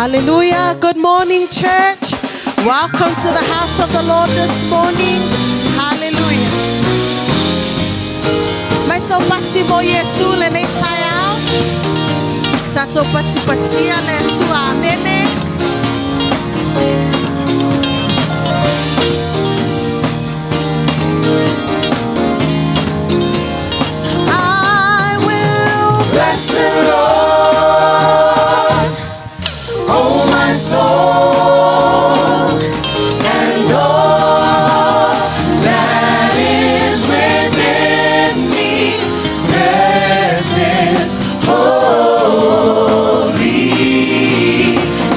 Hallelujah. Good morning, church. Welcome to the house of the Lord this morning. Hallelujah. Mai so pati mo Yesu le ne tayao. Tato pati patia le tu amene. I will bless the Lord, oh my soul, and all that is within me. Bless His holy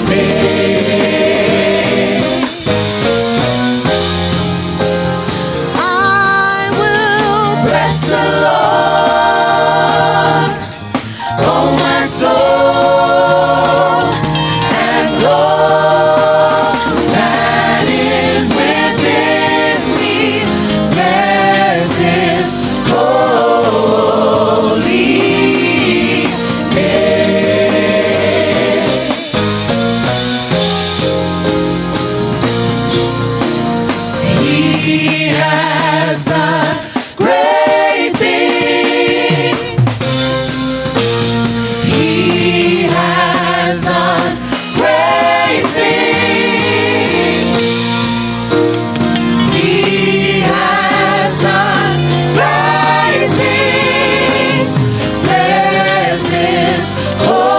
name. I will bless the Lord, oh my soul, and all that is within me. Bless His holy name. He has done great things. He has done great things. He has done great things. Bless His holy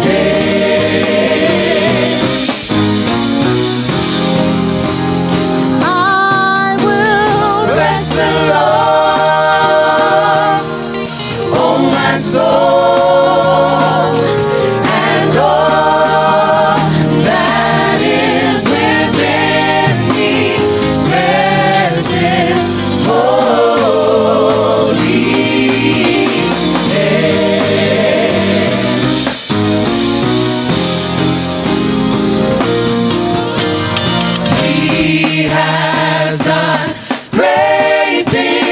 name. I will bless the Lord, oh my soul, and all that is within me. Bless His holy name. He has done great things.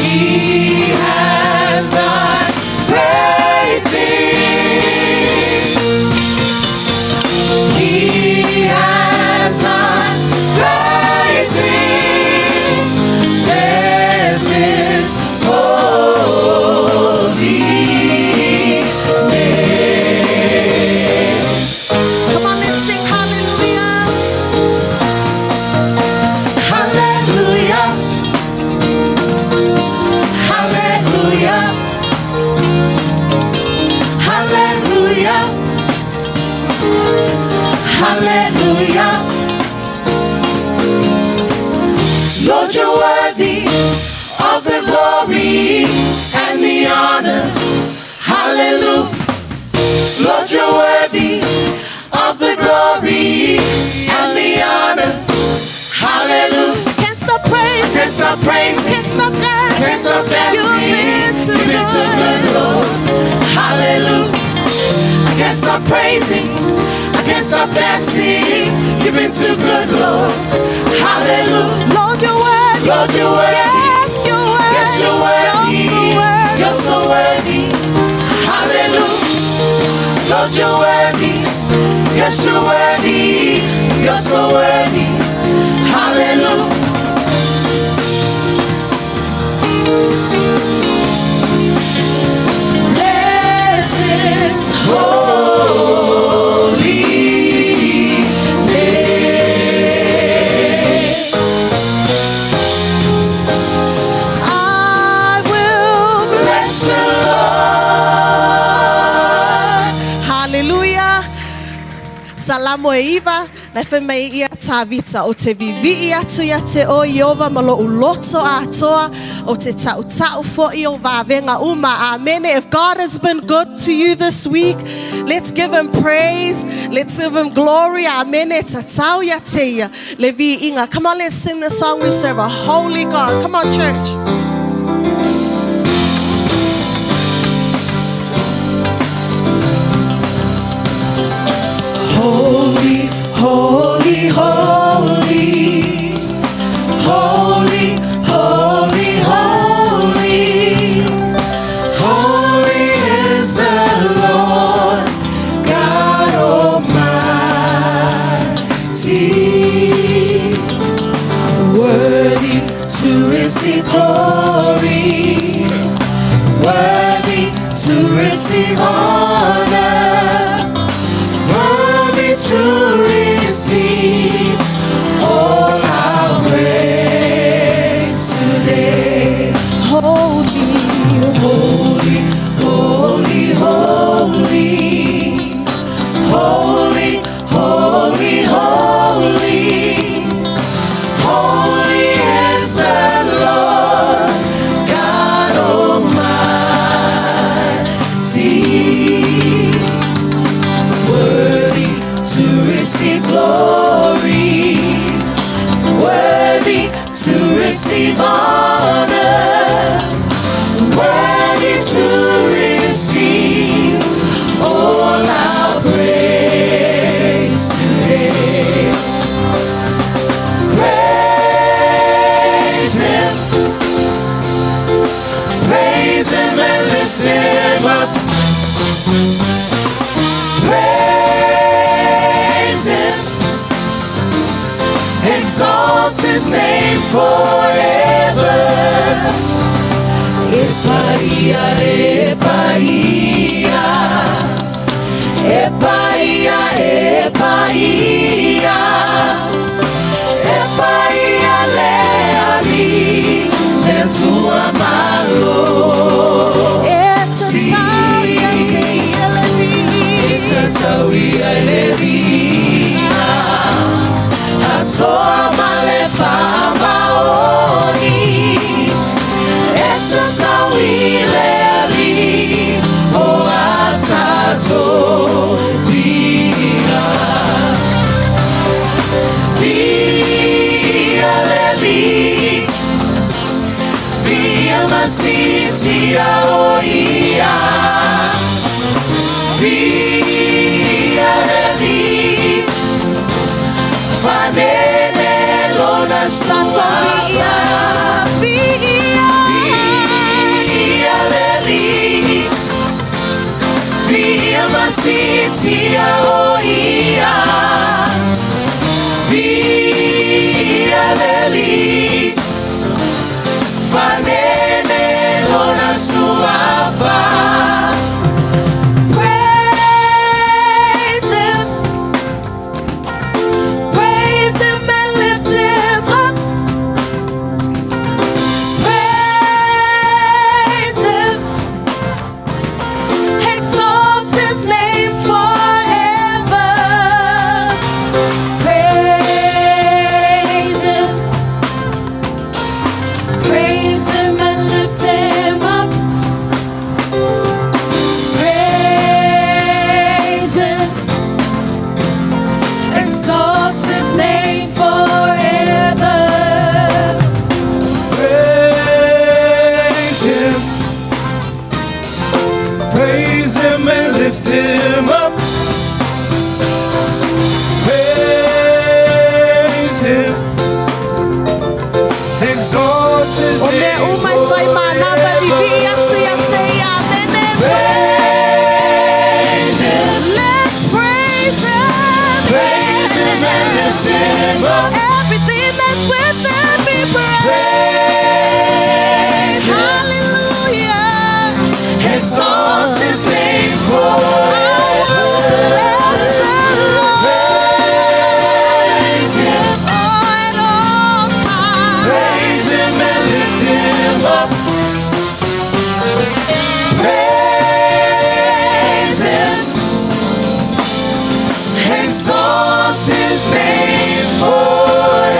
He has done great things. He has done great things. Bless His holy name. Come on, let's sing hallelujah. Hallelujah. Hallelujah. Hallelujah. Hallelujah. Lord, you're worthy of the glory and the honor. Hallelujah. Lord, you're worthy of the glory and the honor. Hallelujah. Can't stop praising. Can't stop praising. Can't stop dancing. Can't stop dancing. You've been too good, Lord. Hallelujah. I can't stop praising. I can't stop dancing. You've been too good, Lord. Hallelujah. Lord, you're worthy. Lord, you're worthy. Yes, you're worthy. Yes, you're worthy. You're so worthy. Hallelujah. Lord, you're worthy. Yes, you're worthy. You're so worthy. Hallelujah. Bless His holy name. I will bless the Lord. Hallelujah. Salamo e iwa, na whemei ia tāwita o te vivi atu ia te o Iova malo uloto atoa o te tau fo'i o vāwenga uma. Amen. If God has been good to you this week, let's give Him praise. Let's give Him glory. Amen. E ta tau ia te ia le vi inga. Come on, let's sing the song. We serve a holy God. Come on, church. Holy, holy, holy, holy, holy, holy. worthy to receive glory, worthy to receive honor, worthy to receive all our praise today. Holy, holy, holy, holy, holy, holy, holy. Holy is the Lord God Almighty, worthy to receive glory, worthy to receive honor, worthy to receive all our praise today. Praise Him and lift Him up. Praise Him, exalt His name forever. Epaia, epaia, epaia, epaia, epaia leali lentua malo. Sawi alerina atoa malefa maoni esa sawi leri o atato bia bia leri bia masiti aoia bia fanene lona satoria via leri via masiti aoia via leri fanene lona suafa. Praise Him and lift Him up. Praise Him, exalt His name forever. Praise Him, let's praise Him. Praise Him and lift Him up. Everything that's within me, praise Him. Hallelujah, exalt His name forever. Bless the Lord. Praise Him at all times. Praise Him and lift Him up. Praise Him, exalt His name forever.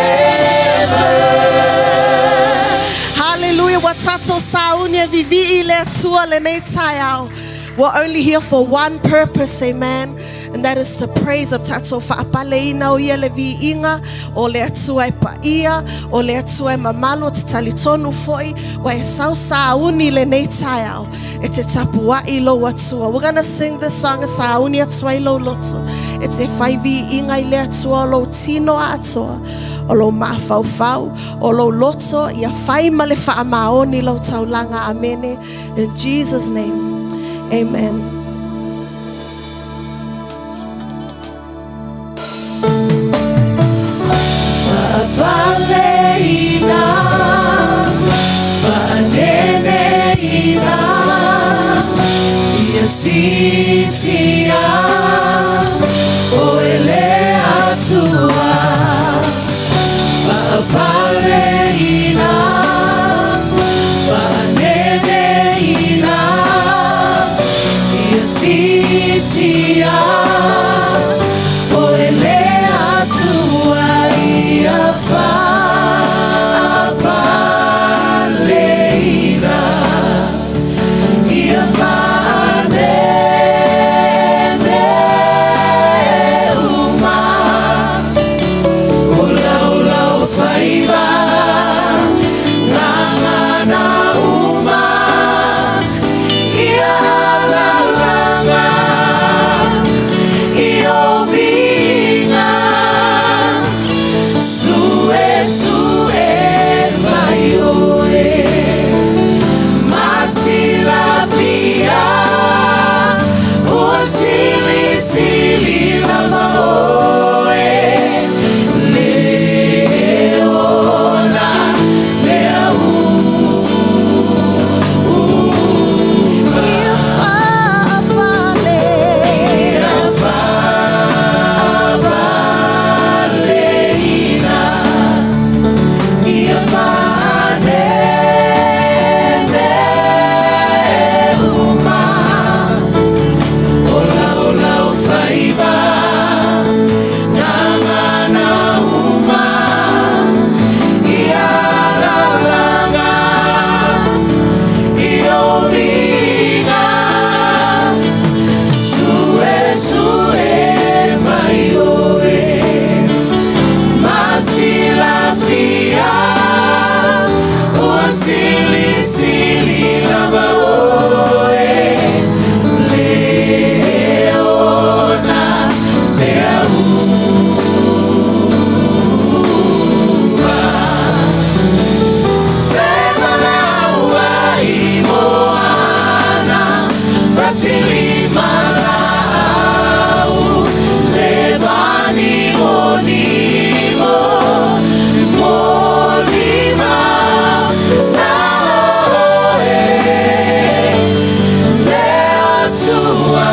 Hallelujah. Watato saunya vivi ile tua lenetayao. We're only here for one purpose, amen, and that is to praise Him. Tato faapaleina o yelevi inga o le atua pa ia o le atua mamalo talitonu foi wa esau sauni le netayao ete tapua ilo watua. We're gonna sing this song sauni atua ilo loto. It's a 5 inga ile atua lo tino atua o lo mafaufau o lo loto ia fai male fa maoni lo taulanga. Amene, in Jesus' name. Amen. Vale sitia oele atua Fa'apaleina Fa'aneneina Ia sitia oele atua Ia fa'apaleina Ia fa'aneneuma Olau faiva Ngangana uma Ia lalanga Ia vinga Sue mai oe Masila fia O sili lava oe Leona Lea Ia fa'apaleina Ia fa'aneneuma Olau faiva Ngangana uma Ia lalanga Ia ovinga Sue mai oe Masila fia O sili lava oe Leona Lea Femalaua I moana Batili malau Levani monimo Molima Naoe Lea tua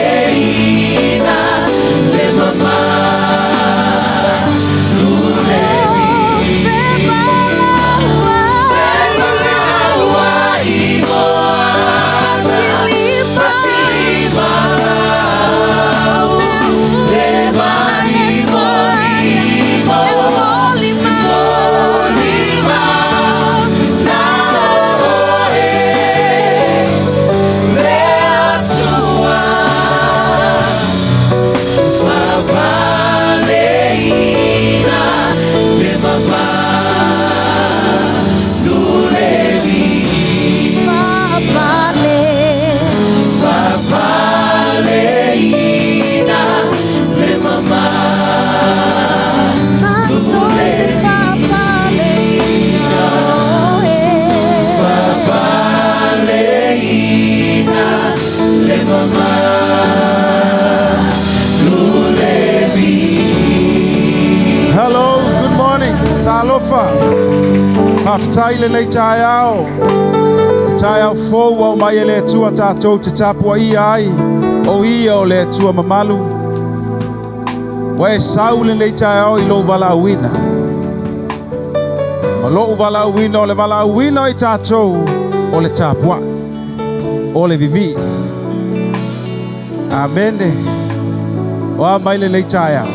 Fa'apaleina Le mama Lulevi Femalaua I moana Batili malau Levani monimo Molima Naoe Lea tua Fa'apaleina Le mama Lulevi Fa'apaleina Le mama Fa'apaleina Le mama Lulevi Hello, good morning. Talofa. Haftaile nei taiao. Taiao fo wa mai le tua tatou te tapua I ai. O ia o le tua mamalu. Wa e saule nei taiao I lo vala wina. Ma lo vala wina o le vala wina I tatou o le tapua. O le vivi. Amene. Wa mai le nei taiao.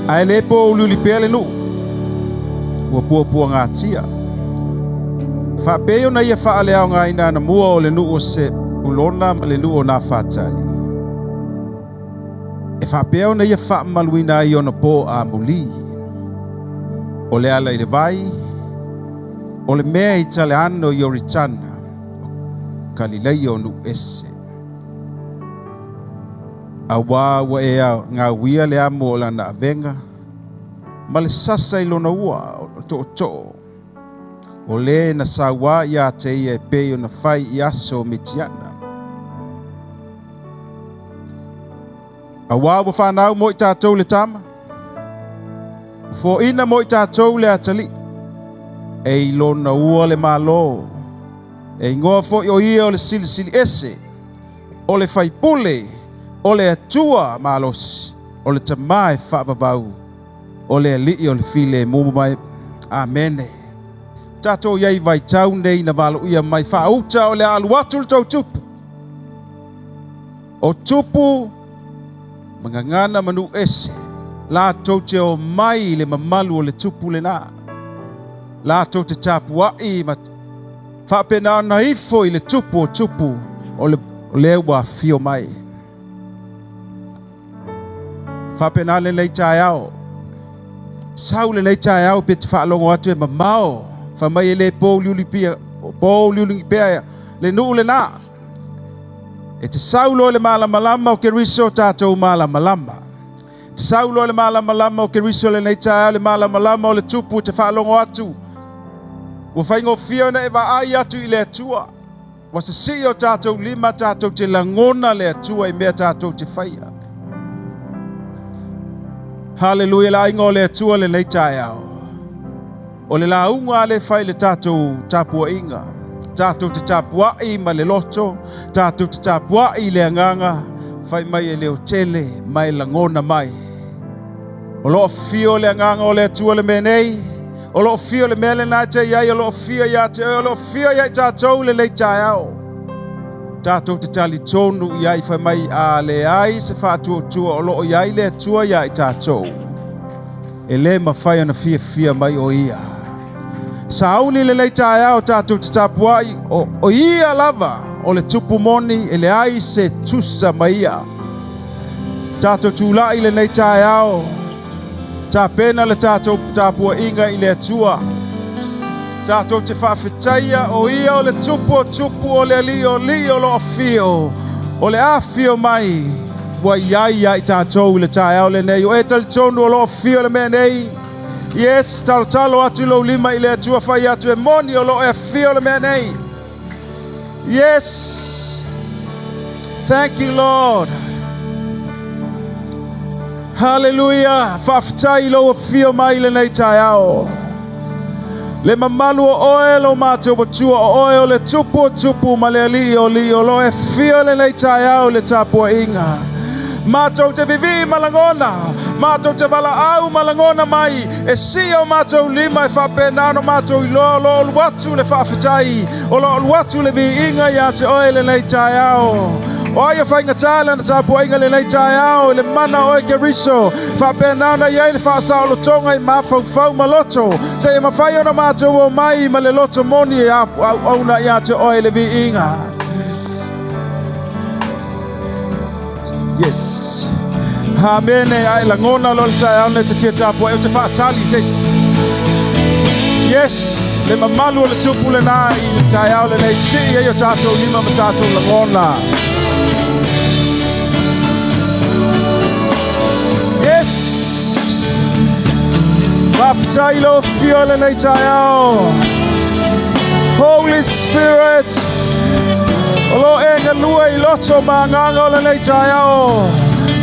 Ai le po ululi pele nu Ua pua ngā tia Whapeo na ia whaalea o ngā ina na mua o le nu o se ulona ma le nu o nā whātali E whapeo na ia whaamaluina I ona po a muli O le ala I le vai O le mea I tale ano I oritana Kalilei o nu ese Awa wa ea ngā wia le amo o lana avenga Ma le sasa I lona ua o to O le na sawa ia te ia e peo na fai I aso mitiana Awa wa whanau mo I tātou le tama Fo ina mo I tātou le atali e ilona ua le malo. E ingoa fo o ia o le silisili ese, o le faipule, o le atua malosi, o le tamae whaavavau, o le alii o le file mumu mai. Amene. Tato iai vai tau nei na malo ia mai whauta o le alu atu le tau tupu. O tupu, mangangana manu ese, la tau te o mai le mamalu o le tupu le na. La tau te tapuai ma whapena na ifo i le tupu o tupu o le ua fio mai. Whapena le nei tae ao. Sau le nei tae au pe te whaalongo atu e mamao. Whamai e le pō liuli pia le nuu le na. E te saulo le malamalama o ke riso tātou malamalama. Te saulo le malamalama o ke riso le nei tae au le malamalama o le tupu te whaalongo atu. Wa whaingo fio na ewa ai atu i le atua. Wa se si o tātou lima tātou te langona le atua i mea tātou te whaia. Hallelujah, la ingo le atua le nei tae au. O le launga le whai le tātou tapua inga. Tātou te tapua i ma le loto. Tātou te tapua i le anganga. Whai mai e leo tele, mai langona mai. O loo fio le anganga o le atua le menei. O loo fio le mele nā te iai, o loo fio ia te o loo fio iai tātou le tae au. Tātou te tali tonu iai whai mai a le ai se whātua tua o loo iai le atua iai tātou. E le mawhai ana fia mai o ia. Sauni le tae au tātou te tapuai o ia lava o le tupu moni e le ai se tusa mai ia. Tātou tūlai le tae au. Tā pena le tātou tāpua inga i le atua. Tātou te whawhitaia o ia o le tupu o le li o lo fio. O le a fio mai. Wa iai i tātou le tae au le nei. O e tali tonu o lo fio le mea nei. Yes, talo atu lo lima i le atua whai atu e moni o lo e fio le mea nei. Yes. Thank you, Lord. Hallelujah. Whaftai lo fio mai le nei tae au. Le mamalu o oe lo mātou batua o oe o le tupu ma le li o lo e fio le nei tae au le tapua inga. Mātou te vivi malangona. Mātou te wala au malangona mai. E si o mātou lima e whapenano mātou i lo watu le whawhitai. O lo watu le vi inga ia te oe le nei tae au. O aia whainga tāla na tāpua inga le nei tae au. Le mana oe ke riso. Whapenana iei le whaasao lo tonga i mawhau maloto. Se e mawhai ona mātou o mai ma le loto moni e auna ia te oe le vi inga. Yes. Amene ai la ngona lo tae au ne te fia tāpua e te whaatali ses. Yes. Le mamalu o le tupu le nā i le tae au le nei si e o tātou lima ma tātou la ngona. Yes. Whaftai lo fio le nei tae au. Holy Spirit. O lo e ngā lua i loto ma nganga o le nei tae au.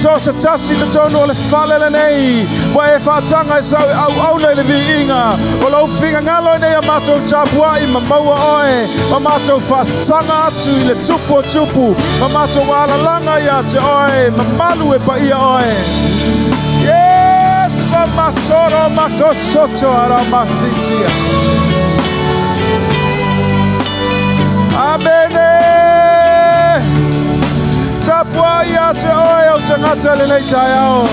So sa tasi le tonu o le whale le nei. Wa e whaatanga e sau au nei le vi inga. O lau whinga ngalo nei a mātou tāpua i ma maua oe. Ma mātou whaasanga atu i le tupu. Ma mātou wālalanga i a te oe. Ma malu e pa ia oe. Yes, ma masoro mako soto ara masitia. Amene. Tapua ia te oe o tangata le nei tae au.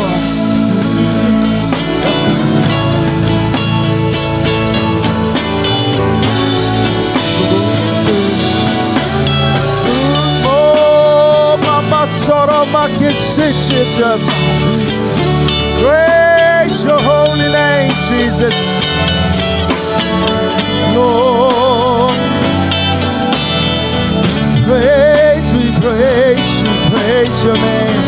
Oh, mama soro makisichita. Praise your holy name, Jesus. Lord. We praise your name.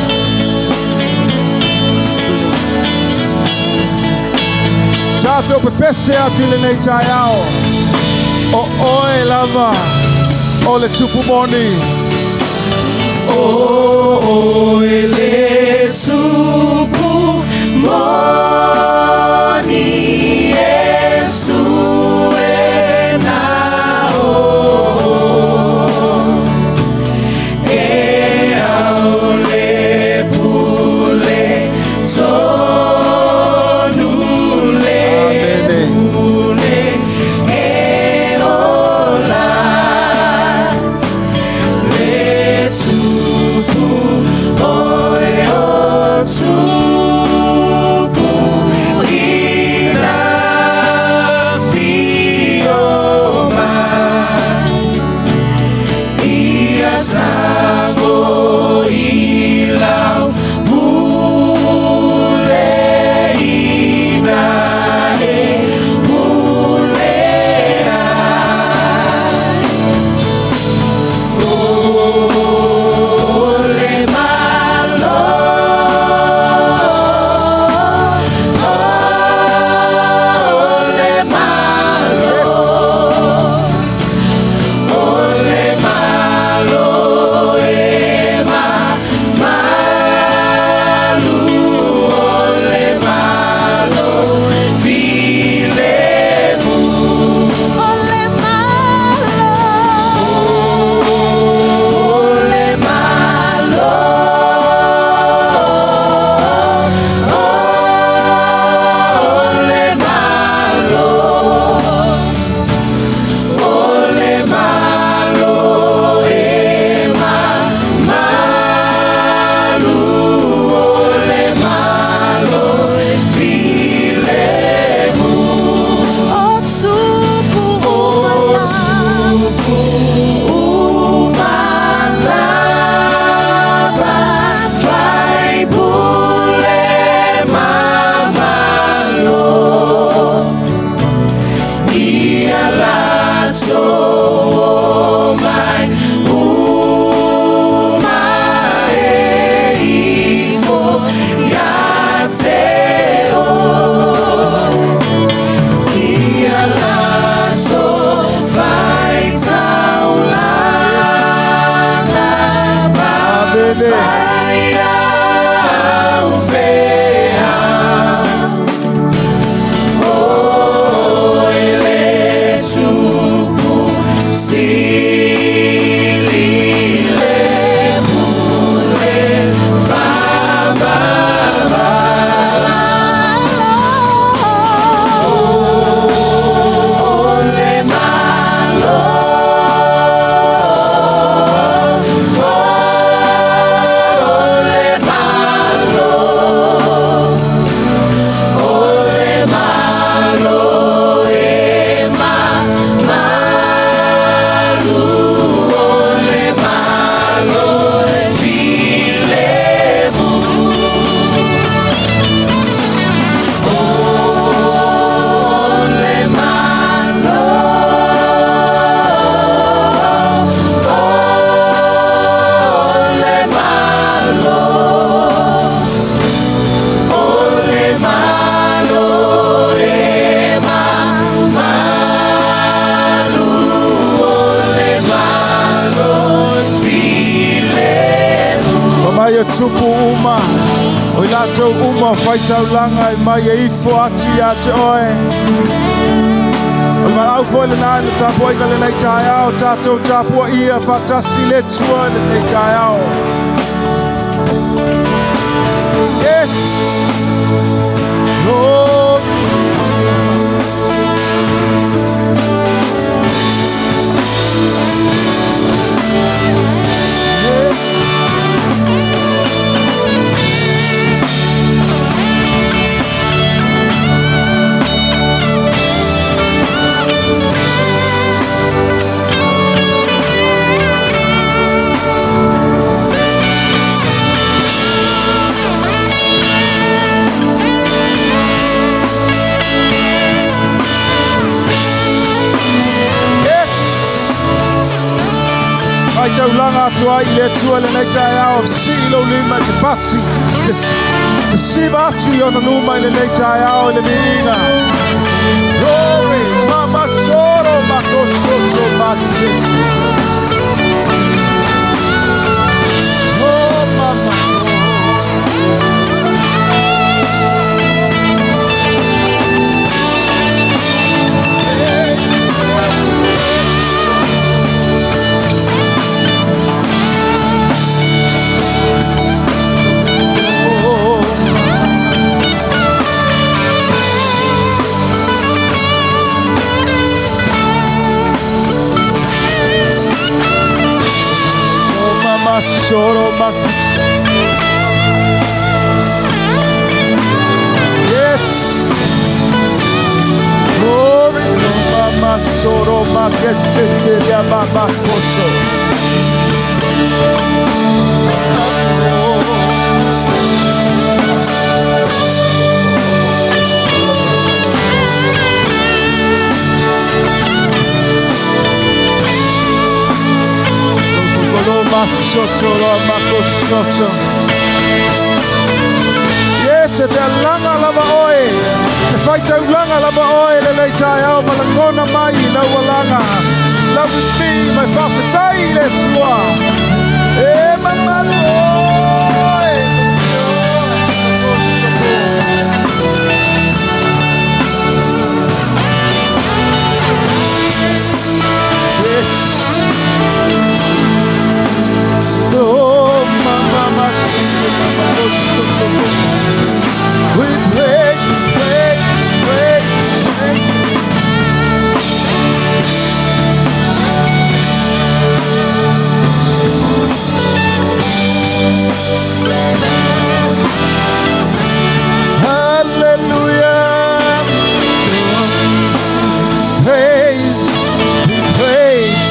Tātou pepese atu le nei tae au. O oe lava. O le tupu moni. O le tupu moni. Yesu e tupu uma o i latou uma o faitaulaga i mai e ifo atu iā te oe o le malau foi lenā i le tapua i ka lelei taeao tatou tapua ia faatasi le tua i lenei taeao. Yes Lord, taulaga atu ai le tua lenei taeao silo lima te patsi te siva atu i ona luma i lenei taeao i le miiga. Glory, mama soro makosoto matseti. Oh mama. yeseteria mama koso. Yes, it's a langa lava oil. It's a fight out langa lava oil. Le chai au malakona mai na walanga. Love with me, my fafa chai let's wa. Eh, mama oil. Yes. Oh, mama, we praise, we praise, we praise, we praise. Hallelujah. Praise, we praise.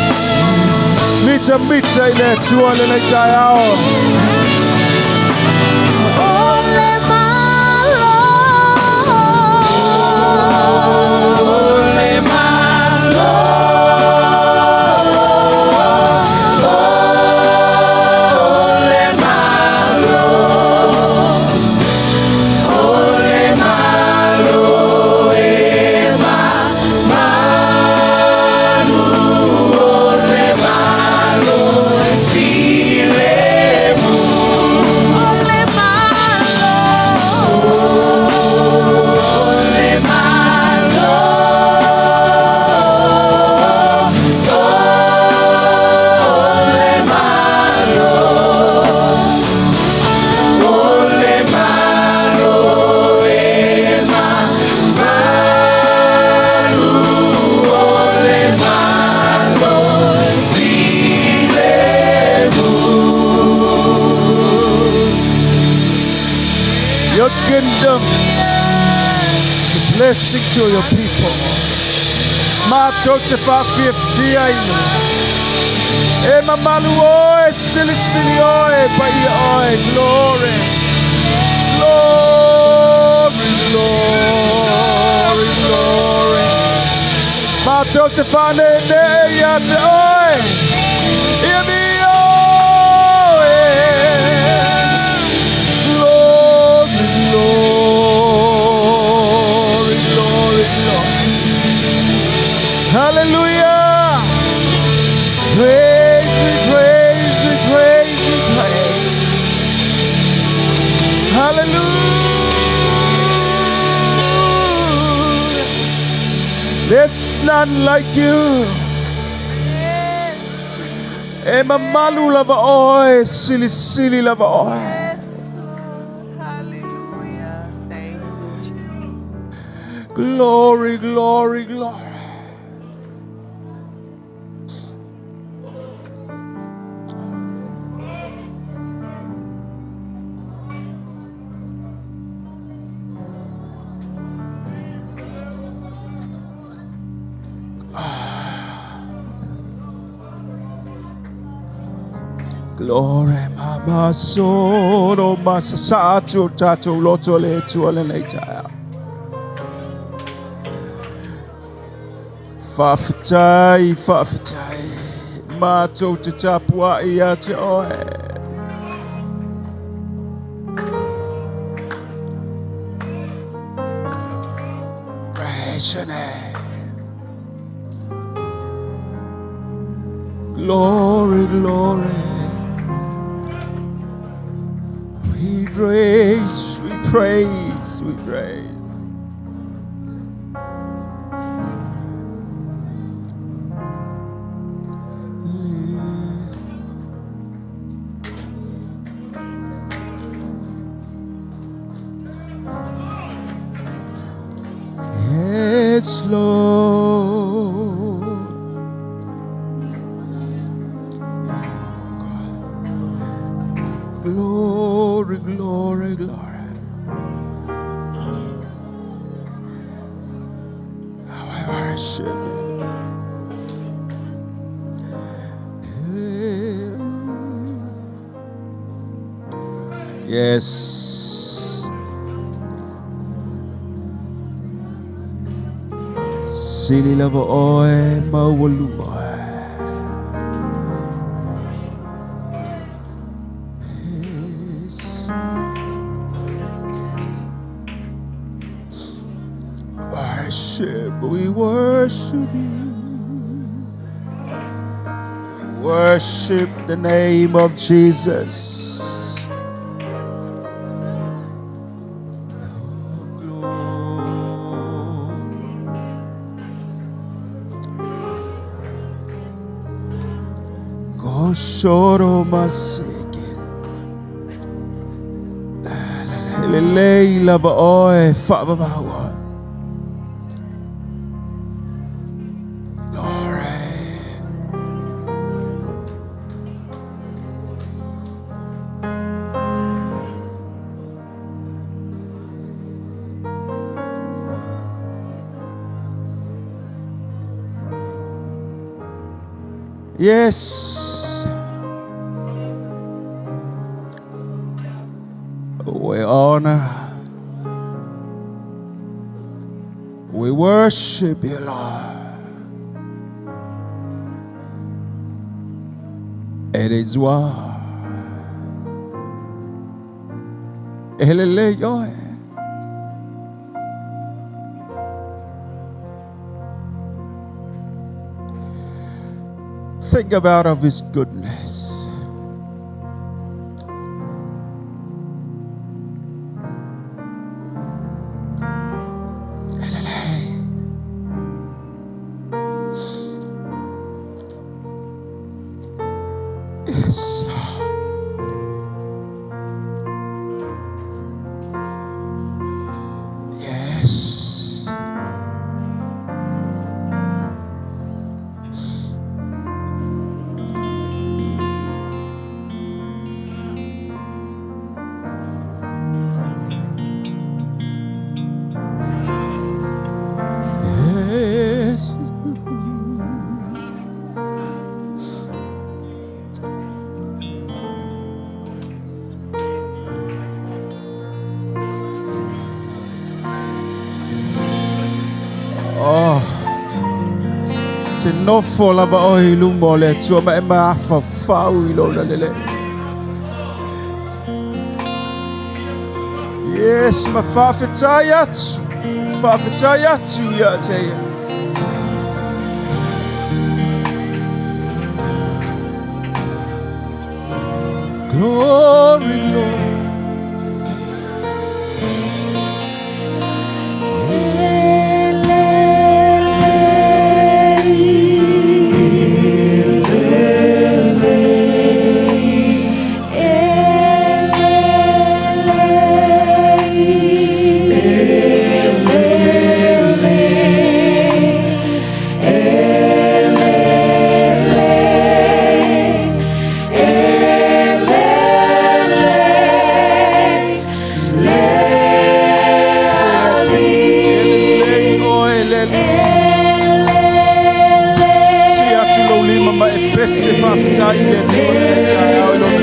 Mita ile tuone na chayao. Your kingdom is a blessing to your people. Ma choche fa fia ino. E mamalu oe sili oe pa ia oe. Glory, glory, glory, glory. Ma choche fa ne ia te oe. Ia mi oe. Glory, glory, glory. Hallelujah. Praise, we praise, we praise, we praise. Hallelujah. There's none like you. Ema malu lava oe, sili lava oe. Glory, glory, glory. Glory, mama, soro, masa, sacho, tacho, loto, le, tuole, le, jaya. Fafatai, mato te tapua ia te oe. Praise your name. Glory, glory. We praise, we praise, we praise. Yes, Lord. Glory, glory, glory. How I worship you. Yes. Sili lava oe maualu oe. Yes. Worship, we worship you. Worship the name of Jesus. Shoro masike lelei lava oe whaababawa. Glory. Yes. We honor, we worship you, Lord. It is why. Think about of his goodness. Yes, Lord. Yes. Yes. Oh, te nofo lava o i lumo le tua ma e maafa fau i lona lele. Yes, ma whawhetai atu. Whawhetai atu ia te ia. Glory, glory. Se whawhetai le tua le tai au i lona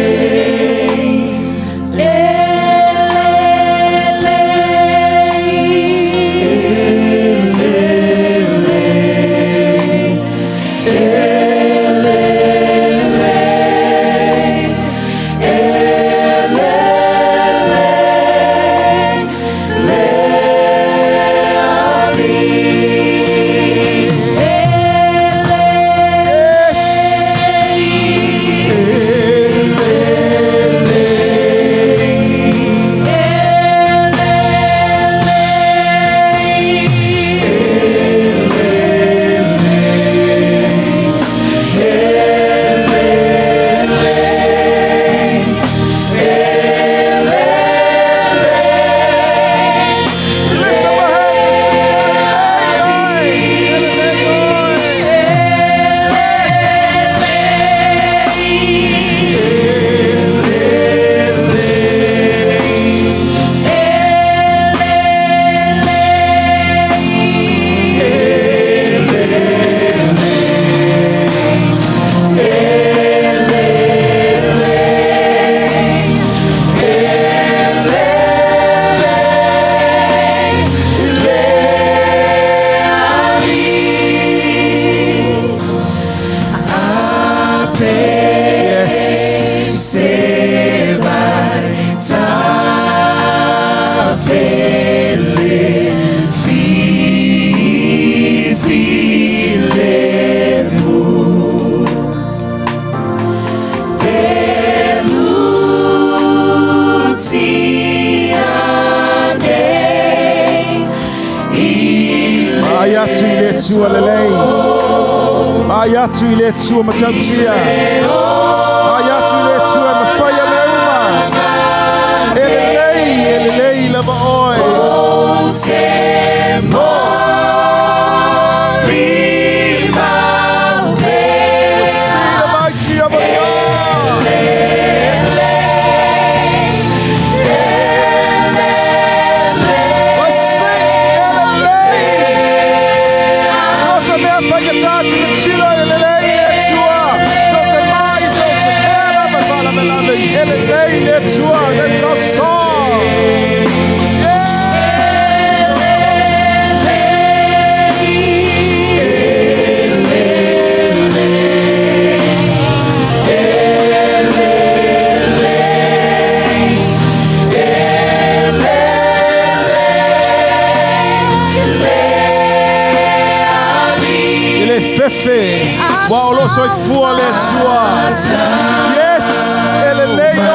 Ayatu iletua lelei. Ayatu iletua matautia. Ayatu iletua mafaya meuma. Elelei lava oi. See the mighty of our God. That's our song. Ele fefe, Paulo soi fuole tua. Yes, ele leio.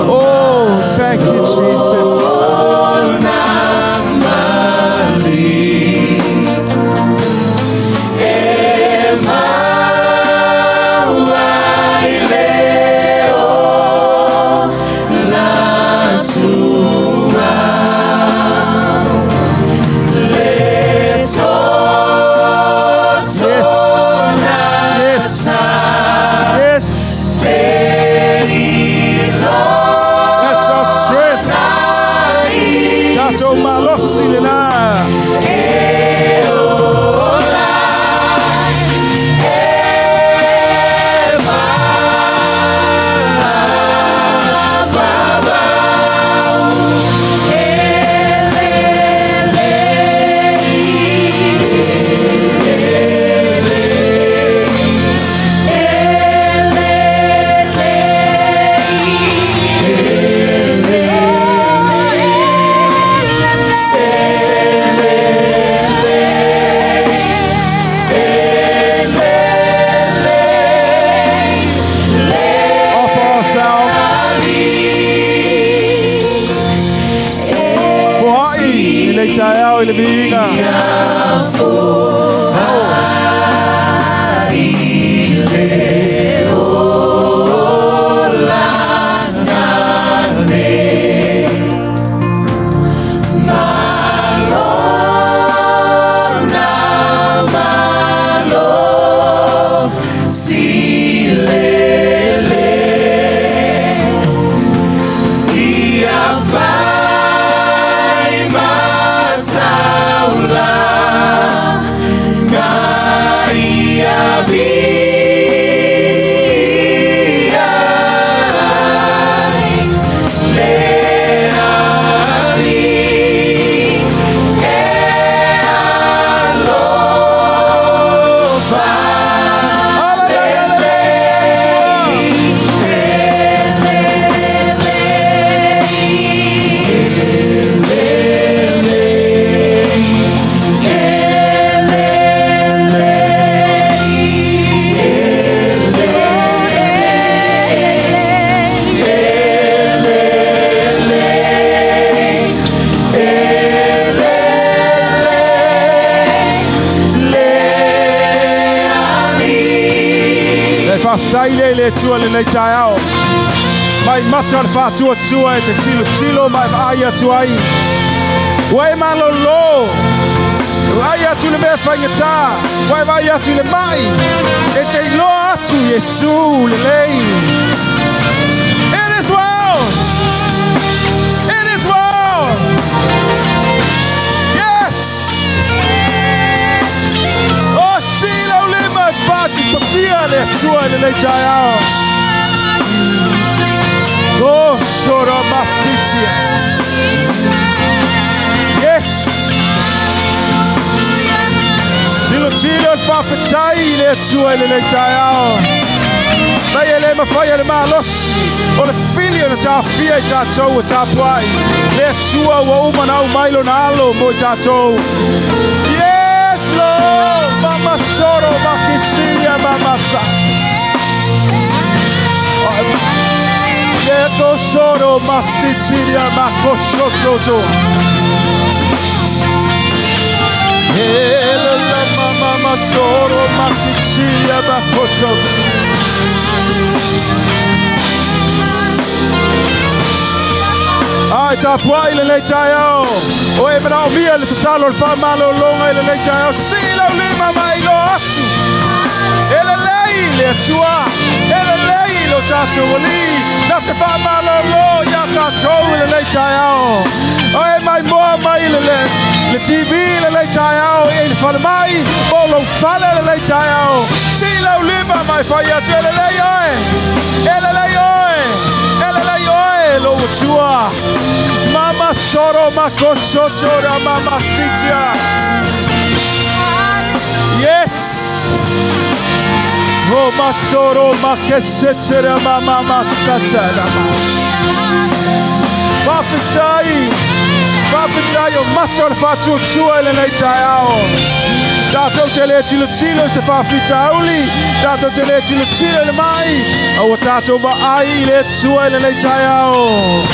Oh, thank you, Jesus. Vai matar ia le tua le chaiao. Mai mata le fatua tua e te chilo mai aia tuai. Wai malolo. Wai atu le mea whaingata. Wai atu le mai. E te ilo atu Yesu le lei. It is well. It is well. Yes. Oh, sila ulima baji patia le tua le chaiao. Oh, shora masitia. Yes. Chilo fafachai le tua le chaiao. Mai ele mafai le malos. O le filia na ta fia ta chou ta puai. Le tua wa umana mailo nalo mo ta chou. Yes, Lord. Mama soro makisilia mama sa. Yeko soro masitiria makoshoto. Hele la mama soro makisiria makoshoto. Ai ta puai le chaiao. O e mena o via le tsalo fa malo longa le chaiao. Sila lima mai lo atu. Ele lei le tua. Ele lei lo tato wali. Na te fa malo lo ya tato le chaiao. O e mai mo mai le TV le chaiao e fa mai o lo fale le chaiao. Sila lima mai fa ya ele lei oi. Ele lei oi. Ele lei oi lo tua. Mama soro makoshoto ra mama sitia. Yes. Oh masoro makesetera mama masatara. Fafachai o macho fatu tua le chaiao. Tato tele chilo se fafichauli. Tato tele chilo le mai. O tato va ai le tua le chaiao.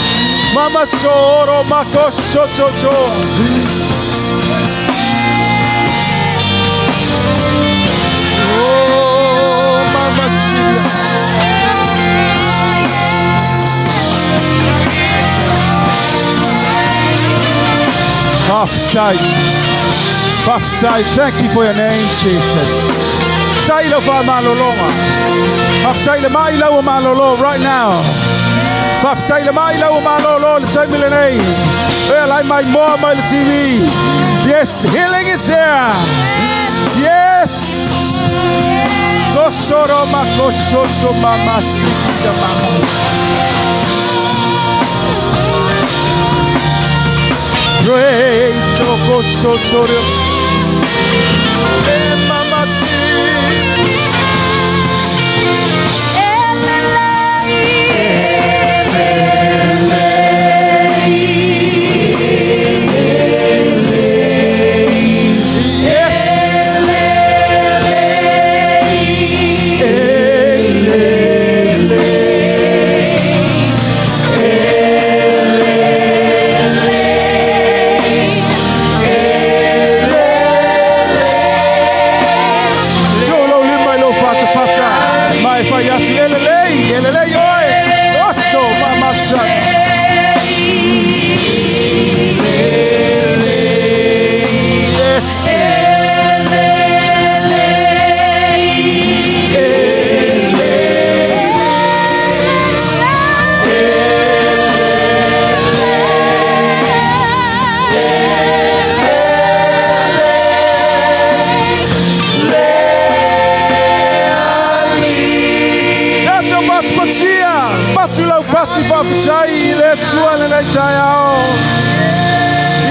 Mama soro makoshoto. Oh, mama sia. Fafchai, thank you for your name, Jesus. Tailo fa malolonga. Fafchai le mai lo malolo right now. Fafchai le mai lo malolo le chai milene. Well, I my more my TV. Yes, the healing is there. Yes. Kosoro makoshoto mama sikida mama. Praise o koshoto. Mama si.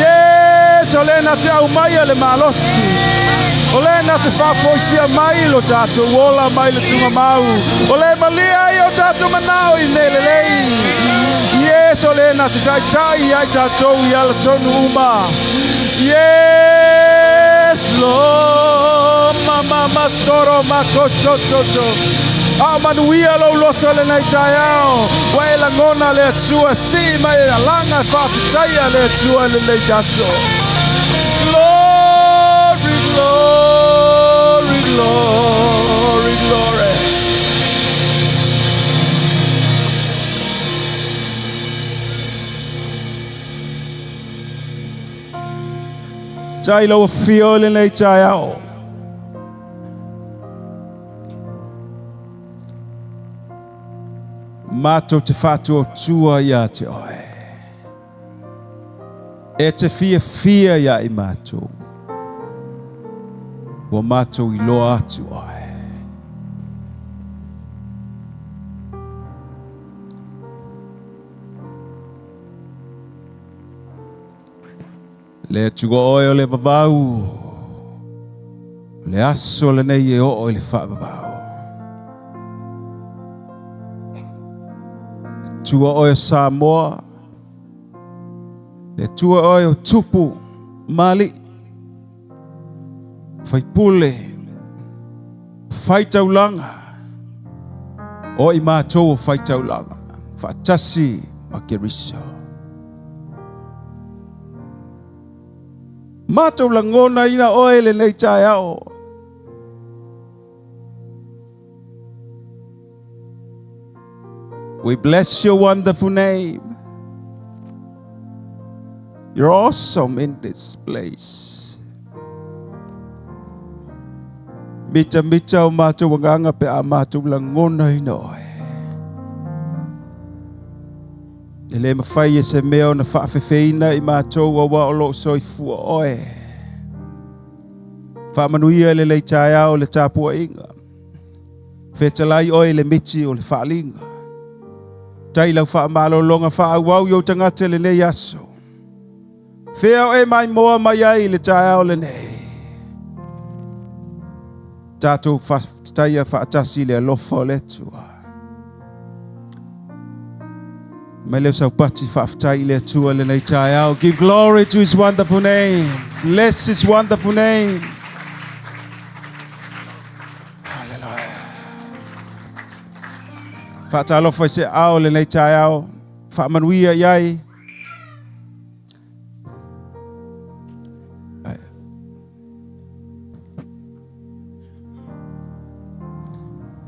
Yes, olena te au mai le malosi. Olena te whafoisia mai lo tato wola mai le tunga mau. Ole malia i o tato manao i nelelei. Yes, olena te tai tai ai tato i ala tonu uma. Yes, Lord, mama soro makoshoto. Amanuia lo loto le nei taiao. Waela ngona le tua si mai alanga whawhitaya le tua le nei taso. Glory, glory, glory, glory. Tai lau fio le nei tai ao. Mato te whātua o tua ia te oe. E te fia ia I mato. Wa mato I loa atu oe. Le tugo oe o le babau. Le aso le nei e o le wha babau. Tua oe o Samoa. Le tua oe o tupu Mali. Fai pule. Fai taulanga. O I mātou fai taulanga. Whaatasi makeriso. Mātou langona ina oe le nei tai ao. We bless your wonderful name. You're awesome in this place. Mita o mātou wanganga pe a mātou langona ina oe. E le mawhai e se mea o na whaafewheina I mātou awa o lo soifua oe. Whaamanuia le lei tai ao le tāpua inga. Whetalai oe le miti o le whaalinga. Tai lau whaamalo longa whaawau yo tangata le nei aso. Whea o e mai moa mai ai le tai ao le nei. Tātou taia whaatasi le alofa o le tua. Mai leo saupati whaafitai le tua le nei tai ao. Give glory to his wonderful name. Bless his wonderful name. Hallelujah. Whaatalofa se ao le nei tai ao. Whaamanuia iai.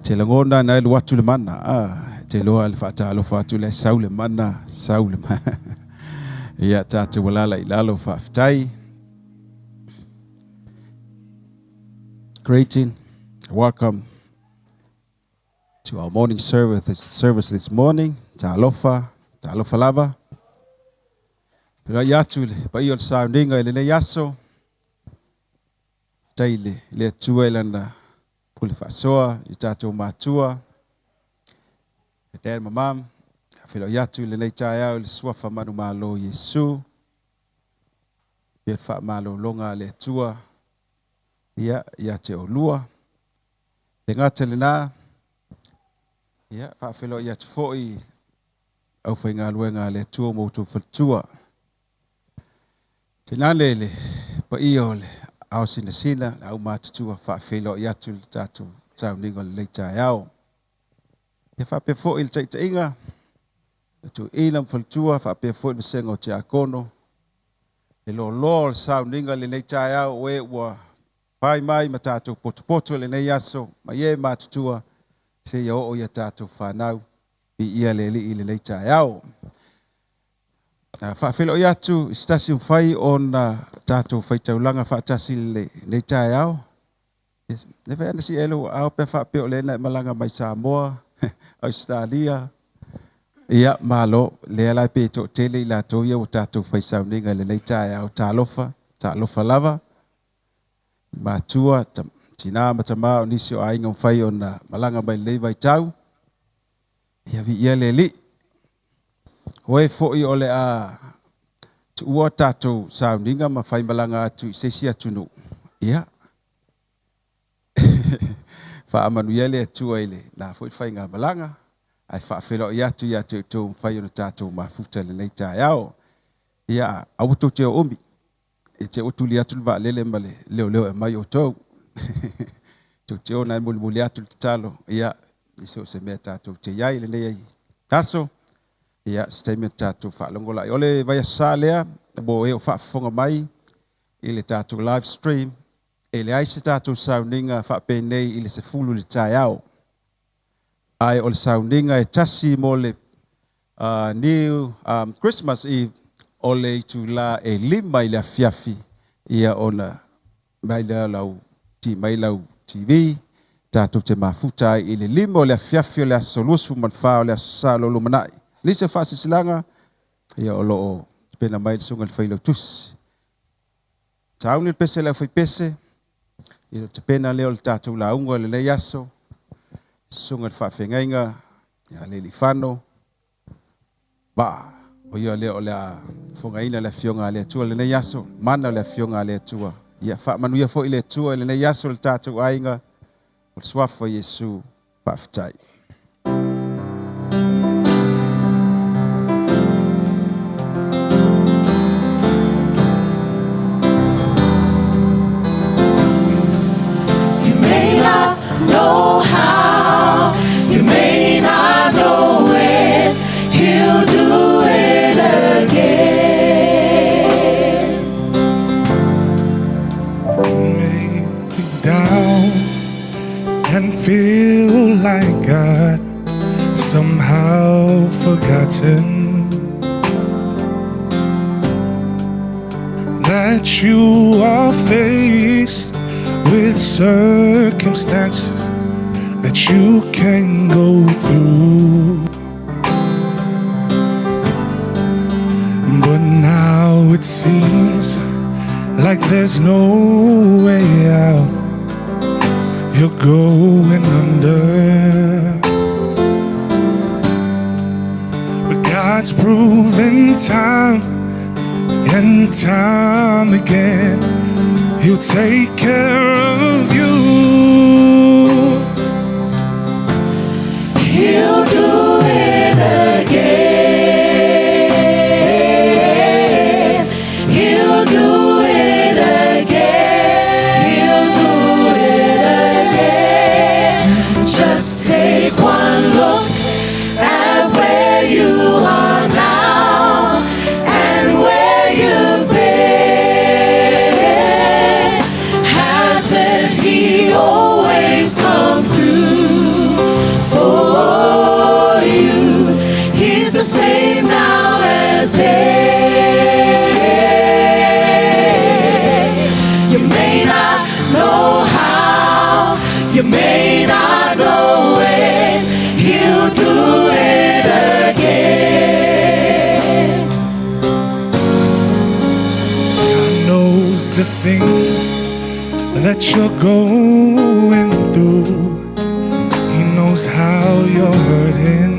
Te langona na elu watu le mana. Te loa le whaatalofa atu le sau le mana. Sau le mana. Ia tātou walala I lalo whaafitai. Greeting. Welcome to our morning service this morning. Tālofa lava. Pera iatu le pai o le soundinga ele le yaso. Taile le tua ilana puli whasoa I tātou mātua. E dad mamam. Whilo iatu le nei tai au le suafa manu malo Yesu. Pia wha malo longa le tua. Ia te o lua. Le ngata le nā. Ia whilo iatu foi. Au whai ngā luenga le tua moutou whatua. Te nālele pa iyo le au sina au mātutua whilo iatu le tātou tau ningo le leitai au. E whape foi le taita inga. Tu ina mfaltua whape foi le sengo te akono. E lo le sau ninga le leitai au we ua pai mai ma tātou potopoto le nei aso. Ma ye mātutua se ia o ia tātou whanau. I ia le li I le leitai au. Whaafelo iatu istasi mwhai o na tātou whaitaulanga whaatasi le leitai au. Ne whai anasi elu au pe whaapeo lena malanga mai Samoa, Australia. Ia malo le alai pe to tele I lato ia o tātou whaisauninga le leitai au tālofa lava. Mātua, tina matama o nisi o ainga mwhai o na malanga mai lewai tau. Ia vi ia le li. Hoe foi o le a ua tātou sauninga ma whai malanga atu I sesi atunu. Ia. Whaamanu ia le atua ile. Nā foi whai ngā malanga. Ai whaafelo I atu ia tau whai o na tātou mafuta le leitai au. Ia auto te o omi. E te otuli atu le lele ma le leo e mai o tau. Te o nai muli atu le talo. Ia. Iso se mea tātou te iai le nei. Taso. Ia statement tātou whaalongola. Ole vai asalea. Bo e o whaafonga mai. I le tātou live stream. E le aise tātou sauninga whaape nei I le se fulu le tai au. Ai o le sauninga e tasi mo le new Christmas Eve. O le itu la e lima I le afiafi. ia ona mai le lau ti mai lau TV tātou te mafuta i le lima o le afiafi o le asolusu manfā o le asalolo manai. Lisa whasisilanga ia o loo pena mai le sunga le whailau tusi. Tauni le pese lau whai pese, i lo te pena leo le tātou launga le nei aso, sunga le whawhengainga, ia le li whano, ba, o ia leo le a whongaina le fionga le atua le nei aso, mana le fionga le atua, ia whaamanuia fo i le atua le nei aso le tātou ainga, o le swafa Yesu pa'afetai. You may not know how, you may not know when, He'll do it again. You may be down and feel like God somehow forgotten that you are faced with circumstances that you can go through. But now it seems like there's no way out. You're going under. But God's proven time and time again, He'll take care of you. He'll do it again. He'll do it again. He'll do it again. Just take one look at where you are now and where you've been. Hasn't He always come through for you? He's the same now as then. You may not know how, you may not know when, He'll do it again. God knows the things that you're going through. He knows how you're hurting.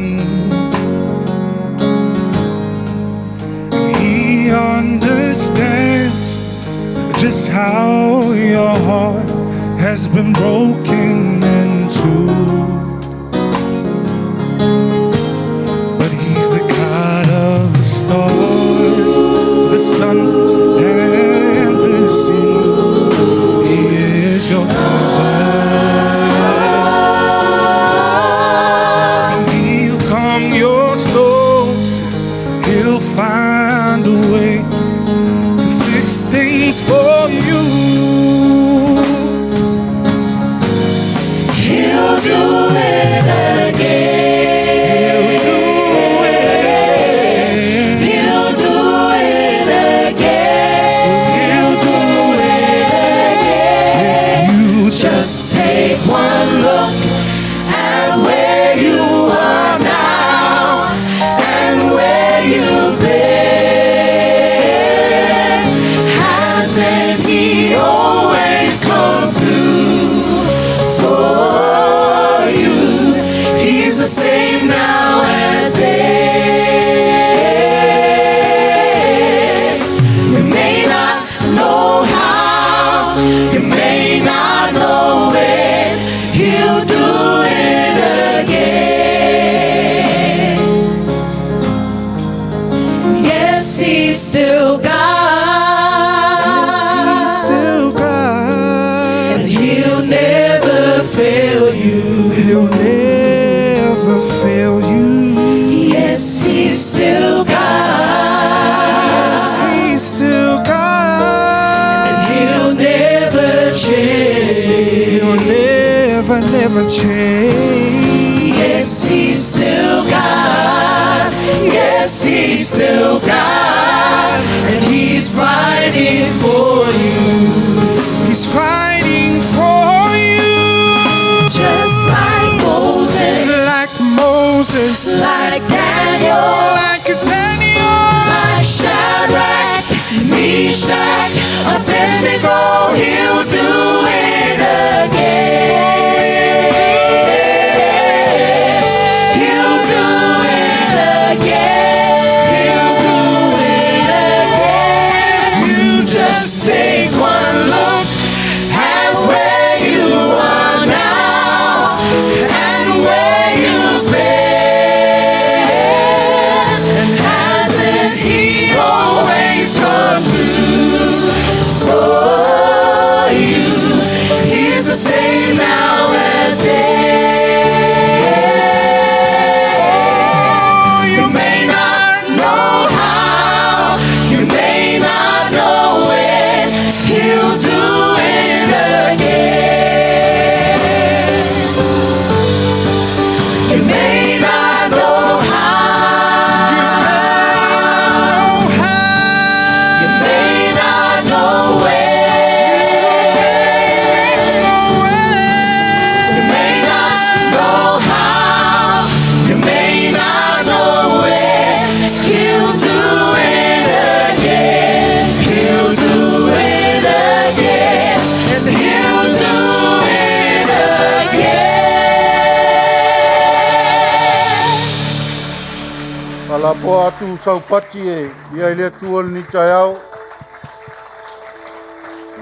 And He understands just how your heart has been broken in two. But He's the God of the stars, the sun, and the sea. He is your Father, and He'll calm your storms. He'll find a way to fix things for you. He'll do it again. He'll do it again. He'll do it again. You Just take one look at where you are now and where you've been. Hasn't He always come through for you? He's the same now as then. You may not know how, you may not know when, He'll do it again. Yes, He's still God. still God. And He'll never fail you. He'll never fail you. Yes, He's still God. He's still God. And He'll never change. He'll never change. Yes, He's still God. Yes, He's still God. And He's fighting for you. yes. like Daniel, Like a Daniel, like Shadrach, Meshach, Abednego, he'll do it again. He'll do it again. He'll do it again. If you just take one look at where you are now and where you've been, and hasn't he always come through for you? He's the same now as then. You may not know how, you may not know when, he'll do it again. You may not know how, you may not know when, you may not know how, you may not know when, he'll do it again, he'll do it again, and he'll do it again. Palapo atu sau pati e, ia ile tuol ni tayau.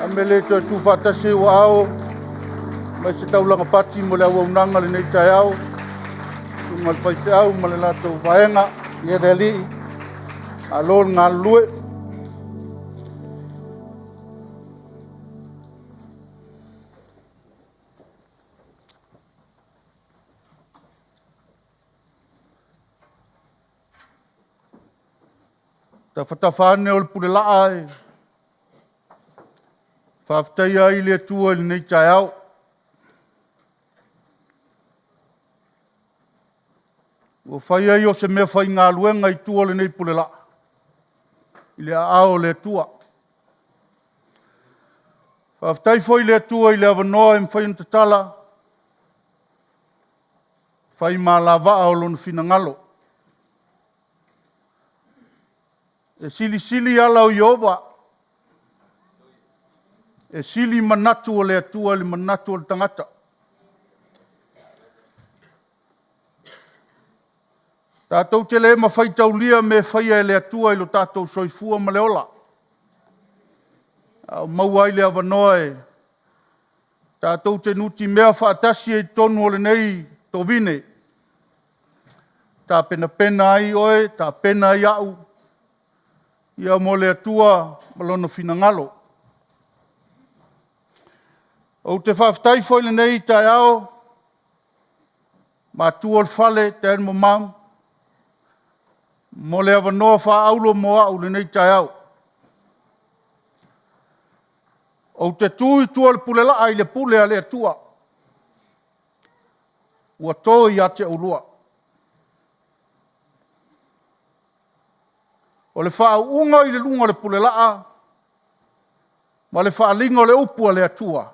Amele to tu fatasi wa au, mai se taulanga pati mo le au nanga le nei tayau. Tu mal pai se au mo le lato vaenga, ia deli. Alol ngalue. Ta fatafane o le pule laai. Whaftai ai le tua le nei tayau. Ua whai ai o se mea whai ngā luenga i tua le nei pule la. I le ao le tua. Whaftai whai le tua i le avanoa e mwhai ntatala. Whai mā la waa o lona fina ngalo. E sili sili ala o Iova. E sili manatu o le atua le manatu o le tangata. Tātou te le mawhai taulia me whaia e le atua i lo tātou soifua ma le ola. Au maua i le avanoa e. Tātou te nuti mea whaatasi e tonu o le nei tovine. Tā pena pena ai oe, tā pena ai au. Ia mo le atua malona fina ngalo. O te whaftai foi le nei tai ao. Ma tua le fale te anu mam. Mo le avanoa wha aulo mo au le nei tai au. O te tui tua le pule la ai le pule a le atua. Ua tō i ate ulua. O le wha unga i le lunga le pule laa. Ma le wha lingo le upua le atua.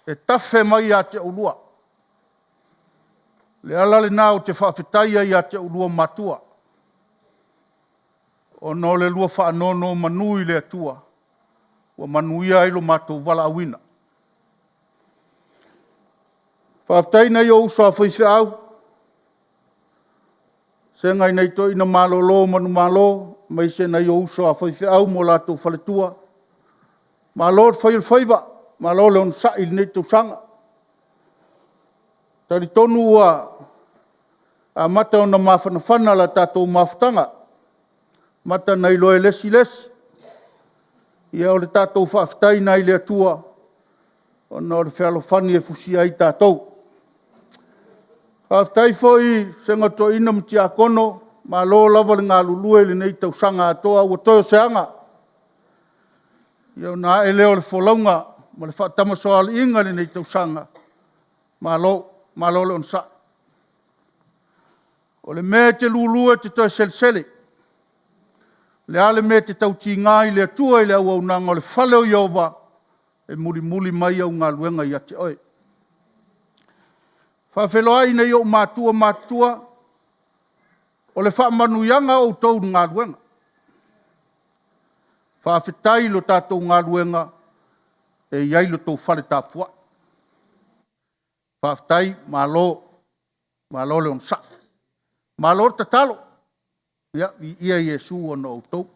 E tawhe mai a te ulua. Le ala le nao te whawhetaia i a te ulua matua. O no le lua whaanono manui le atua. Ua manuia ilo matou wala awina. Whawhetaina i o usua whaise au. Se ngai nei to ina malolo manu malo. Mai se nei o usua whaise au mo latou whaletua. Malo whail whaiva. Malo le on sa il nei tu sanga. Tari tonu ua a mata ona mawhanawhana la tātou mawhtanga. Mata nei loe lesi lesi. Ia o le tātou whawhtai nei le atua. Ona o le whalofani e fusi ai tātou. Whawhtai foi senga to ina mti a kono. Ma lo lava le ngā lulue le nei tau sanga atoa ua toyo seanga. Ia na e leo le wholaunga. Ma le whaatama soa le inga le nei tau sanga. Ma lo le on sa. O le mea te lulue te toi sel-sele. Le ale mea te tau ti ngai le atua i le au au nanga o le whale o Iova. E muli muli mai au ngā luenga i ate oe. Whawhelo ai nei o mātua. o le whaamanuianga o tau ngā luenga. Whaafetai lo tātou ngā luenga e iai lo tau whare tāpua. Whaafetai malo le on sa. Malo te talo. Ia, ia Iesu ona o tau.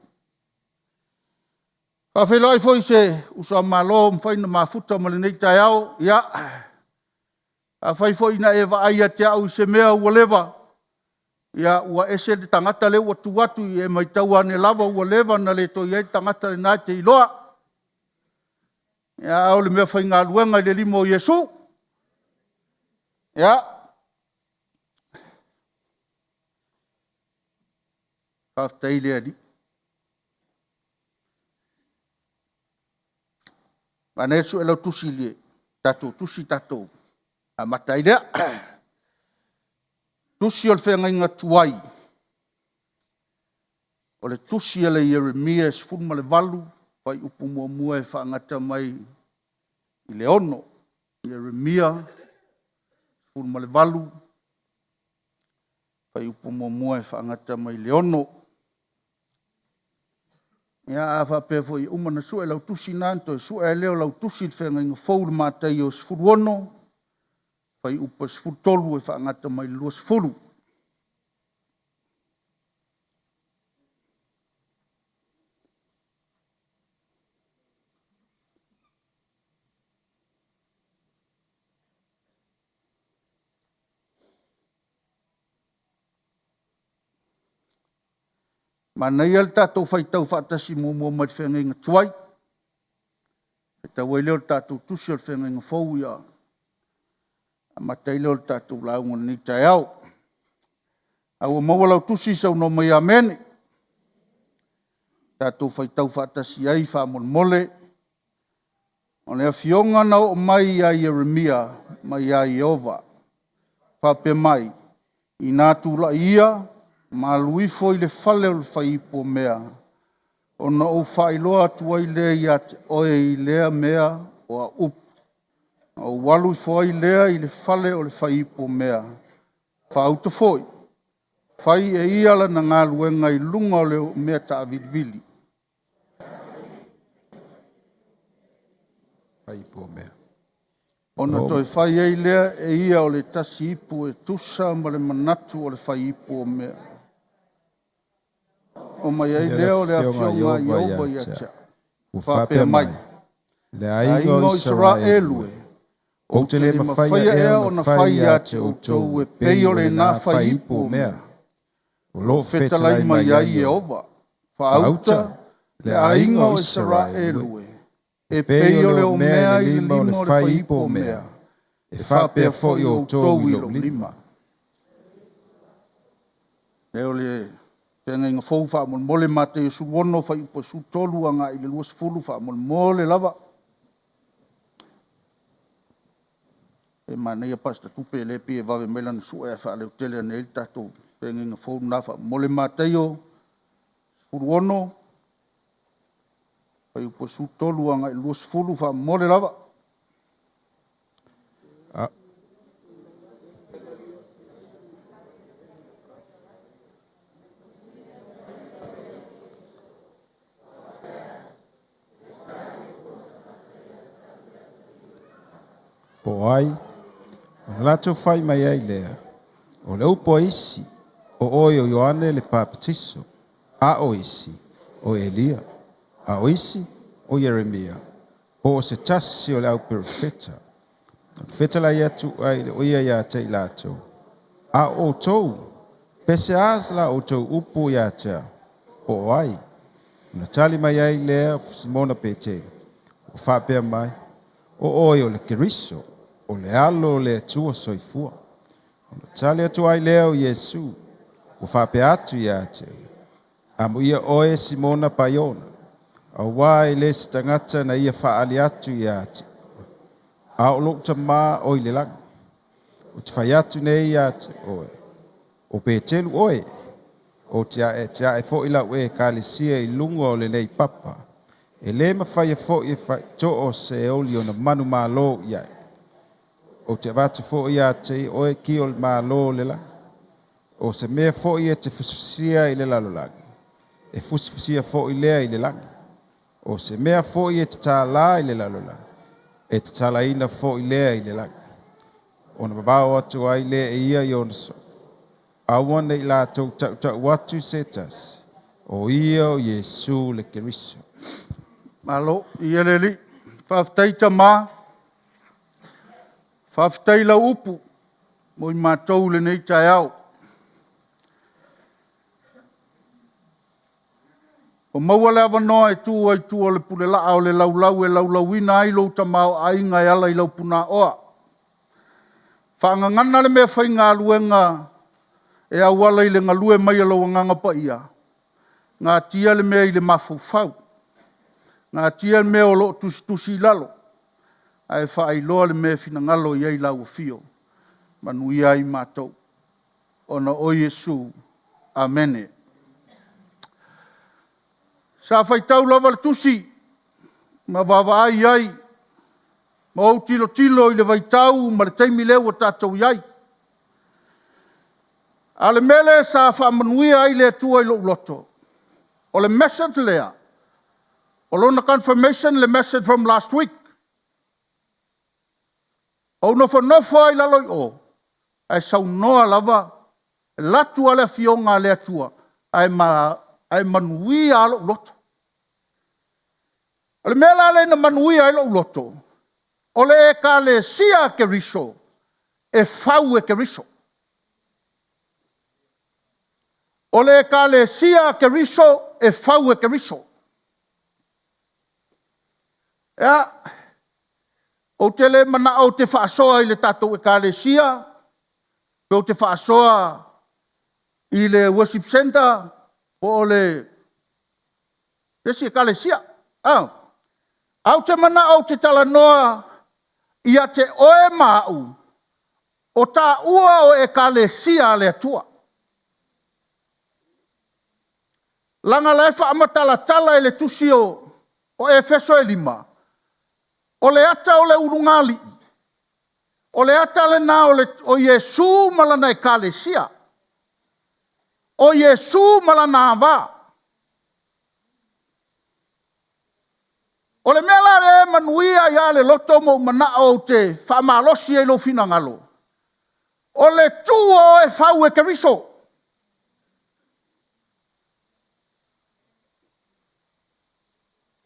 Whaafelai foi se usa malo mwhaina mafuta ma le nei tai au. Ia, a whai foi na e waaia te au se mea ua lewa. Ia, ua ese le tangata le ua tuatu i e mai tau ane lava ua lewa na le toi e tangata le nai te iloa. Ia, au le mea whai ngā luenga i le limo o Iesu. Ia. Whaafetai lea ni. Mana esu e lau tusi lie. Tatou tusi tatou. A matai lea. Tusi o le whenga inga tuai. O le tusi e le Jeremia e sifunu ma le valu. Pai upu mua mua e whaangata mai i le ono. Jeremia sifunu ma le valu. Pai upu mua mua e whaangata mai i le ono. Ia a whape fo i umana su e lau tusi nanto, su e leo lau tusi le whenga inga fau le mātai o sifuru ono. Pai upa sifuru tolu e whaangata mai lua sifuru. Mana ia le tātou whaitau whaatasi mua mai le whenga inga tuai. E tau e leo le tātou tusi o le whenga inga fau ia. A matai leo le tātou launga ni tai au. Au maua lau tusi sau no mai amene. Tātou whaitau whaatasi ai whaamon mole. O lea fionga na o mai a Jeremia, mai a Iova. Whape mai. I nātu la ia. Ma lui foi le fale o le whaipo mea. O na o whailoa tuai lea i ate oe i lea mea o a up. O walu foi lea i le fale o le whaipo mea. Whauta foi. Whai e iala na ngā luenga i lunga o le mea ta avilvili. Whaipo mea. O na toi whai e lea e ia o le tasi ipu e tusa ma le manatu o le whaipo mea. O mai ai leo le afionga i oba i atia. Whapea mai. Le aingo Israelue. O te le mawhaia ea o na whaia te o tau e pei o le nā whaipo mea. O lo whetalai mai ai e oba. Whauta le aingo Israelue. E pei o le o mea i lima o le whaipo mea. E whapea fo i o tau i lo lima. Leo le... Tēnei ngā fau wha mon mole mate i su wono whai upa su tolu a ngā i le luas fulu wha mon mole lava. E manei a pasta tupe e lepi e wawe melana su e wha leo tele ane il tato. Tēnei ngā fau na wha mole mate i o fulu wono. Whai upa su tolu a ngā i luas fulu wha mole lava. Po ai, o lato whai mai ai lea, o le upo isi, o oi o Ioane le papatiso, a o isi, o Elia, a o isi, o Jeremia, o se tasi o le au perfeta, o feta la ia tu ai le oia ia te i lato, a o tou, pese asla o tou upo ia te, po ai, na tali mai ai lea Simona Pete, o whapea mai, o oi o le keriso, o le alo le atua soifua. O le tali atu ai leo Iesu, o whape atu ia te. Amu ia oe Simona Paiona, a wai le tangata na ia whaali atu ia te. A o lokta maa oi le lang. O te whai atu nei ia te oe. O petelu oe. O tia e fo ila ue kalisia i lungo o le nei papa. E le ma whai e fo i whai to o se oli o na manu maa lo ia. O te abatu fo ia te oe ki o le maa lo le la. O se mea fo'i e te fusia i le lalolagi. E fusia fo'i lea i le langi. O se mea fo'i e te tālā i le lalolagi. E te tālaina fo'i lea i le langi. O na babao atu ai lea e ia i ona so. Awana i lātou tau watu se tasi. O ia o Yesu le Keriso. Malo, ia le li. Whaftai ta mā. Whaftai la upu. Mo i mātou le nei tai au. O maua le awanoa e tū le pule laa o le laulau e laulauina ai lo tamau ai ngai ala i lau puna oa. Whaangangana le mea whai ngā luenga e awala i le ngalue mai alo nganga pa ia. Ngā tia le mea i le mafufau. Ngā tia le mea o lo tusi lalo. Ai whaai loa le mea fina ngalo i ai lau fio. Manui ai mātou. Ona o Yesu. Amene. Sa whai tau lava le tusi. Ma wawa ai ai. Ma au tilo i le vaitau. Ma le taimi leo o tātou iai. A le mele sa whamanui ai le tua i lo loto. O le message lea. O lona confirmation le message from last week. O nofo ai laloi o. Ai sau noa lava. Latu ale fionga le tua. Ai manui a lo loto. O le mela le na manui a lo loto. O le e ka le sia ke riso. E fau e ke riso. O le ka le sia ke riso. E fau e ke riso. Ea. O te le mana o te whaasoa i le tatou e ka le sia. O te whaasoa i le worship center. O le sia ka le sia. Au te mana o te talanoa ia te oe mau. O tā ua o e ka le sia le atua. Langa lai whaamatalatala e le tusio o Efeso e 5. O le ata o le urungali. O le ata le na o Yesu malana e ka le sia. O Yesu malana va. O le mea la le manuia ia le loto mo mana o te whamalosi e lo fina ngalo. O le tuo e whau e keriso.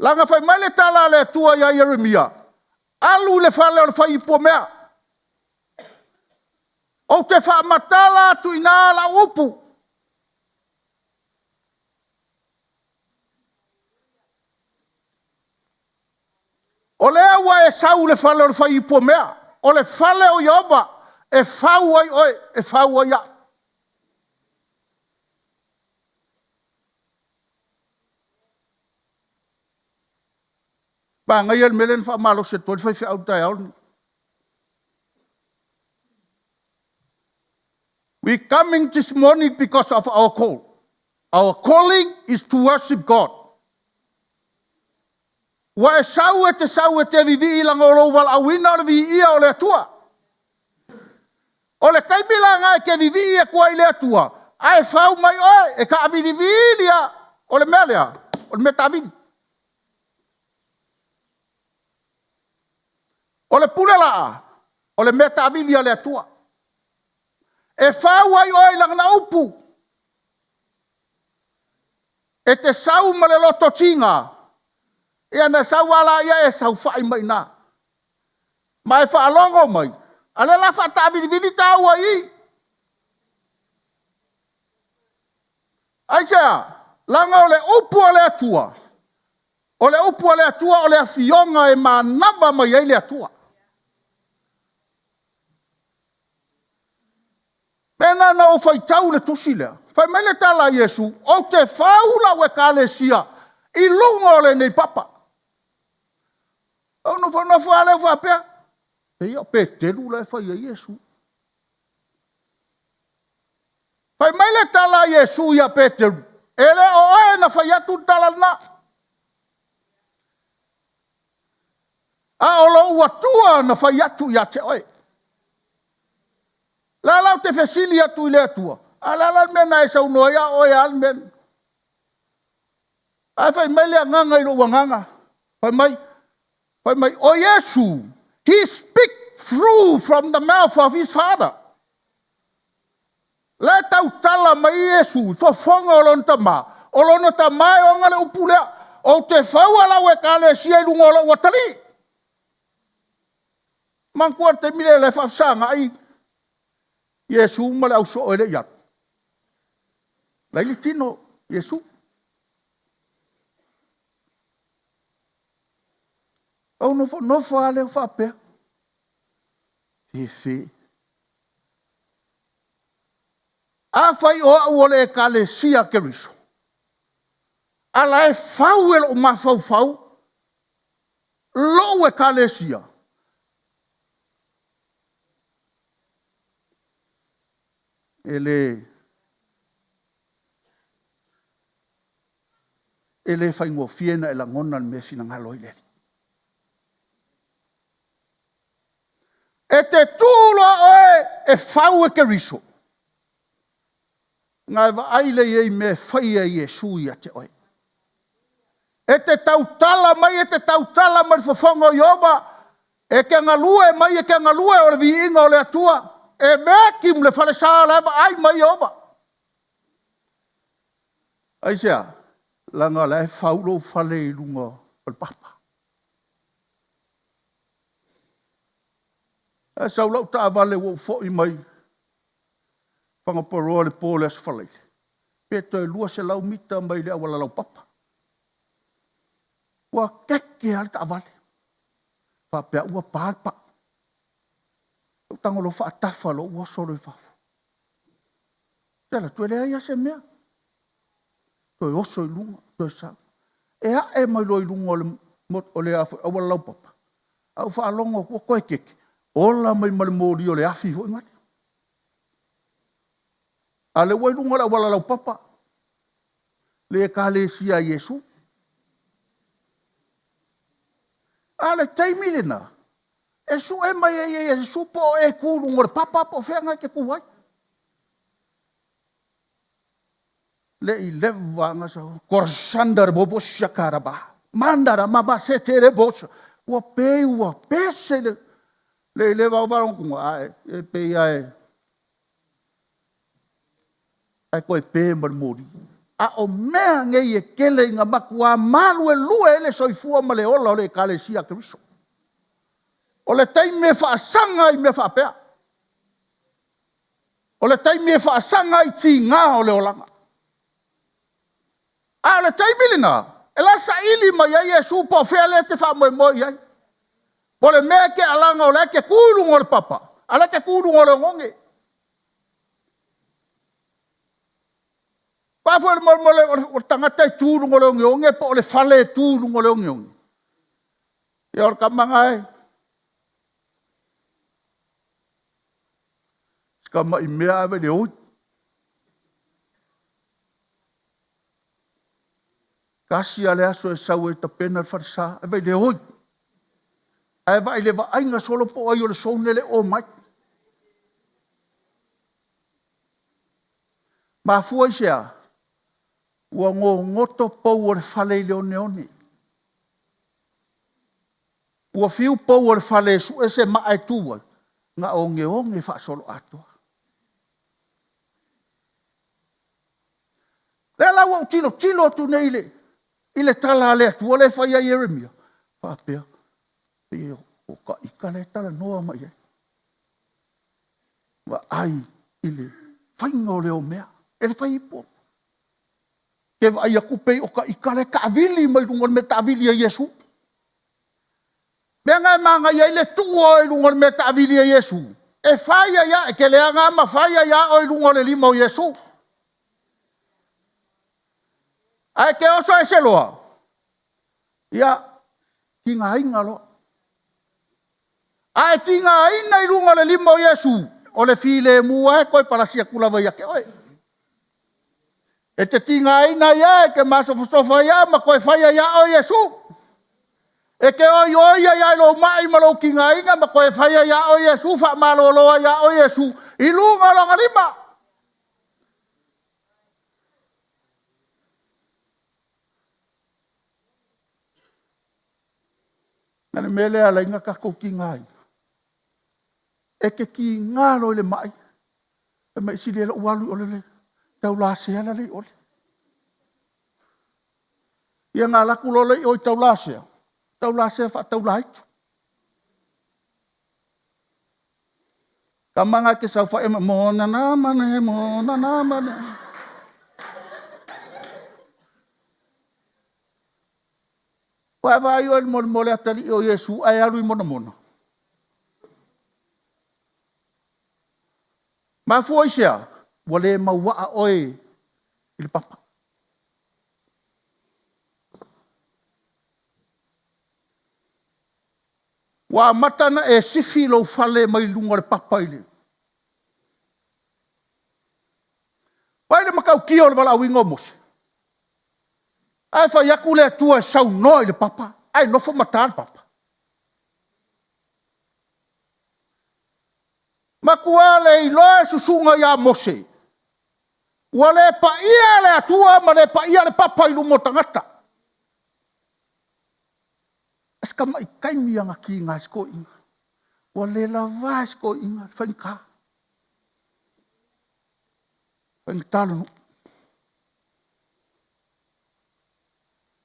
Langa whai mai le tala le tua ia Jeremia. Alu le whale o le whai ipo mea. O te whamatala atu ina la upu. O le awa e sau le whale o le whai ipo mea. O le whale o Iova. E whau ai oe. E whau ai a. Ba ngai el melen fa malo se tol fa au tai au. We coming this morning because of our call. Our calling is to worship God. Wa sau te vivi lang o lo wal awina o vi ia o le tua. O le kai milanga ke vivi e kwa ile tua. Ai fau mai oi e ka vivilia o le melia. O le metavini. O le pulela, o le meta avilia le atua. E whau ai oi lang na upu. E te sau ma le loto tinga. E ana sau ala ia e sau whai mai na. Ma e whaalongo mai. Ale la whata avilivili tau ai. Ai sea, langa o le upu o le atua. O le upu o le atua o le afionga e manava mai ai le atua. Pena na o fai tau le tusi lea. Fai mai le tala Yesu. O te faula we ka le sia. I lunga o le nei papa. O no whanau ale whapea. E ia pe telu le fai a Yesu. Fai mai le tala Yesu ia pe telu. Ele o oe na fai atu tala na. A o lo ua tua na fai atu ia te oe. La lau te fesili atu i le atua. Alala men ai sa no ya o ya men. Ai fai mai le nganga I lo wanganga. Fai mai o Yesu. He speak through from the mouth of his father. Le tau tala mai Yesu fo fonga o lon tama. O lon tama o ngale upulea. O te fau ala we kale sia lungo o watali. Mangkua te mile le fafsanga ai. Yesu male au so ele yat. Lai tino Yesu. Au no fa ale fa pe. Fe. A fai o le kale sia keriso. Ala e fau e o mafau. Lo e kale sia. Ele fai ngo fiena e la ngona me fina ngalo ile. E te tūlo e fau e keriso. Ngai wa aile ei me fai e Yesu ia te oe. E te tautala mai fofongo Iova. E ke ngalue mai e ke ngalue o le viinga o le atua. E mekim le fale sala ema ai mai Iova. Aisea, langa le faulo fale I lunga o le papa. E saulau ta vale wo fo I mai. Panga poroa le pōle asfalai. Peto e lua se lau mita mai le awala lau papa. Ua keke al ta vale. Fa pea ua pāpa. Tango lo fa atafa lo ua soro I fafu. Tela tuele ai ase mea. Toi oso I lunga, toi sa. E a e mai lo I lunga o le awala lau papa. Au fa alongo kua koe keke. Ola mai male mōri o le afi fo imari. Ale wai lunga la wala lau papa. Le kale sia Yesu. Ale taimile na. E su e mai e su po e kuru ngor papa po whenga ke kuwai. Le I lewa nga sa korsandar bobo shakaraba. Mandara mama se tere bosa. Ua pese le lewa warong kunga ae. E pe ae. Ai koe pē marmori. A o mea ngei e kele ngā makua malu e lua ele soifua ma le ola o le kalesia Keriso. O le taimi e whaasanga I mea whaapea. O le taimi e whaasanga I ti ngā o le olanga. A le taimi lina, e la sa ili mai ai e supa o whea le te wha moi ai. O le mea ke alanga o le ke kūrungo o le papa. A le ke kūrungo o le ngonge. Pafo o tangata I tūrungo le onge po o le fale tūrungo le onge. E or kamanga e. Skama I mea ave le oi. Kasi ale aso e sau e tapena farsa ave le oi. Ai vai le va ainga solo po ai o le sounele o mai. Ma fua sia. Ua ngoto pou o le fale I le one. Ua fiu pou o le fale su e se maa tua. Nga onge fa solo atua. Le la ua tilo tu neile. Ile tala le atua le fai a Jeremia. Papea. Peo o ka ika le tala noa mai. Wa ai ile whainga o le o mea. Ele fai ipo. Ke vai a kupei o ka ikale ka avili mai lungon me ta avili a Yesu. Me ngai manga ia ile tuo I lungon me ta avili a Yesu. E faya ya e ke le anga ma faya ya o lungon le limo Yesu. Ai ke oso e se loa. Ia tinga inga lo. Ai tinga ina I lungon le limo Yesu. O le file mua e koe palasia kula vai ake oi. E te tinga ina ia e ke masofa ia ma koe whaia ia o Yesu. E ke oi ia lo mai ma lo kinga inga ma koe whaia ia o Yesu. Wha maloloa ia o Yesu. I lunga longa lima. Ngane mele ala inga kako ki ngai. E ke ki ngalo le mai. E mai siri ele ualu ole le. Tau la sea la le ole. Ia ngā laku lo le oi tau la sea. Tau la sea wha tau la itu. Ka manga ke sau wha ema mōna nā mana, mōna nā mana. Wai vai o le mole atali o Yesu ai alu I mona mona. Ma foi sia, wale maua oi il papa. Wa matana e sifi lo fale mai lunga le papa ile. Wai le makau kio le wala wingo mos. Ai fa yakule tua sau no le papa. Ai no fo matar papa. Makuale I loe susunga ya mose. Wale pa ia le atua ma le pa ia le papa I lumo tangata. Eska mai kaimi anga ki ngā sko inga. Wale la vai sko inga. Whainka. Whainktalo.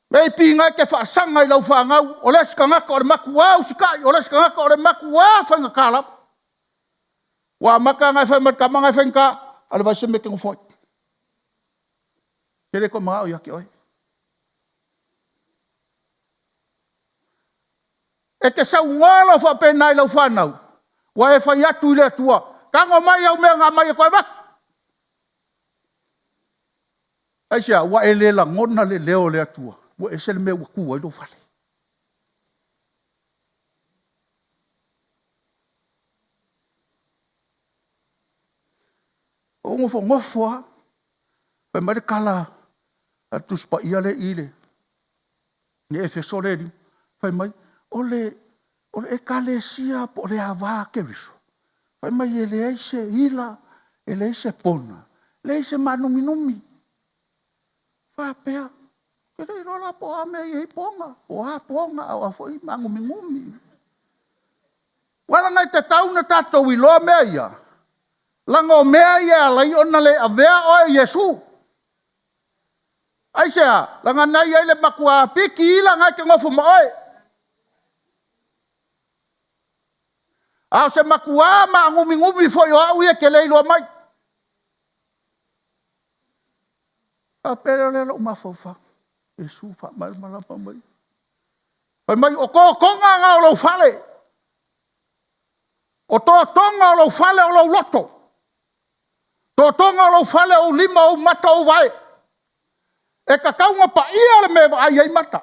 Mei pi ngai ke whaasanga I lau whaangau. O le ska ngaka o le maku wau sikai. O le ska ngaka o le maku wau whainga kālap. Wa maka ngai whaimat ka mangai whainka. Ale vai se meke ngofoi. Tere ko maa o yaki oi. E ke sau ngolo wha penai lau whanau. Wa e whai atu I le atua. Kango mai au mea ngā mai e koe wak. Aisia, wa e le la ngona le leo le atua. Wa e sele mea wakua I lo whale. O ngofo ha. Wai mare kala. Atus pa ia le ile. Ni e fesole ni. Wai mai. Ole e kalesia po le ava ke viso. Wai mai e le eise hila. E le eise pona. Le eise manumi. Wai pea. Kere I rola po ame I ponga. O a ponga au a foi mangumi. Wala ngai te tauna tatou I loa mea ia. Langa o mea ia lai ona le avea o Yesu. Aisea, langa nai ai le makua piki ila ngai ke ngofu ma oi. Au se makua ma ngumi foi o au ia ke leilo mai. A pere le lo mafofa. Yesu fa mal malapa mai. Pai mai o konga nga o lo fale. O tonga o lo fale o lo loto. Tonga o lo fale o lima o mata o vai. E ka kaunga pa ia le me ai ai mata.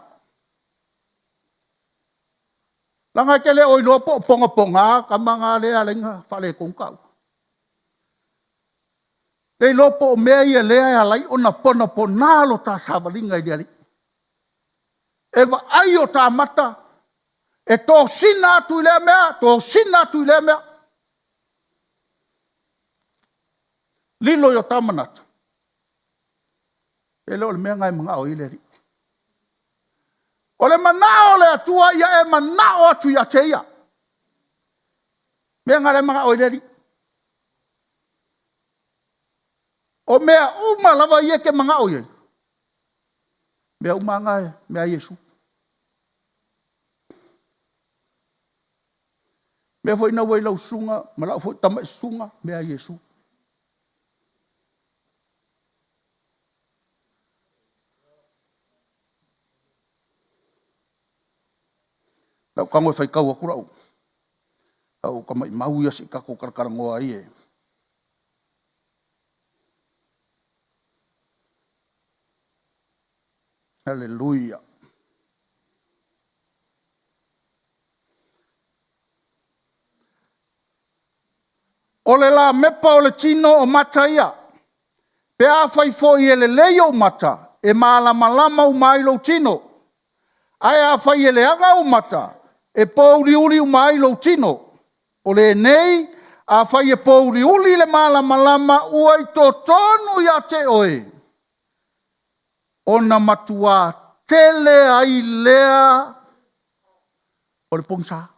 Langa ke le oi lopo ponga ka manga le alenga fale kong kau. Le lopo me ia le ai alai ona pona lo ta savalinga I ali. E va ai o ta mata. E to sina tu le mea. Lilo yo tamanatu. E leo le mea ngai mga o I le ri. O le manao le atua ia e manao atu ia te ia. Mea ngai le mga o I le ri. O mea uma lava ia ke mga o ia. Mea uma ngai, mea Yesu. Mea foi na wai lau sunga, ma lau foi tamai sunga, mea Yesu. Lau kango fai kau akurau. Au kamai mau ia si kako karakarangoa ia. Haleluia. O le la mepa o le tino o mata ia. Pe a fai foi ele leio o mata. E malama o mailo tino. Ai a fai ele anga o mata. E pouri o mailo tino. O le nei a fai e pouri le malama uai to tonu ia te oe. Ona matua tele ai lea o le pongsa.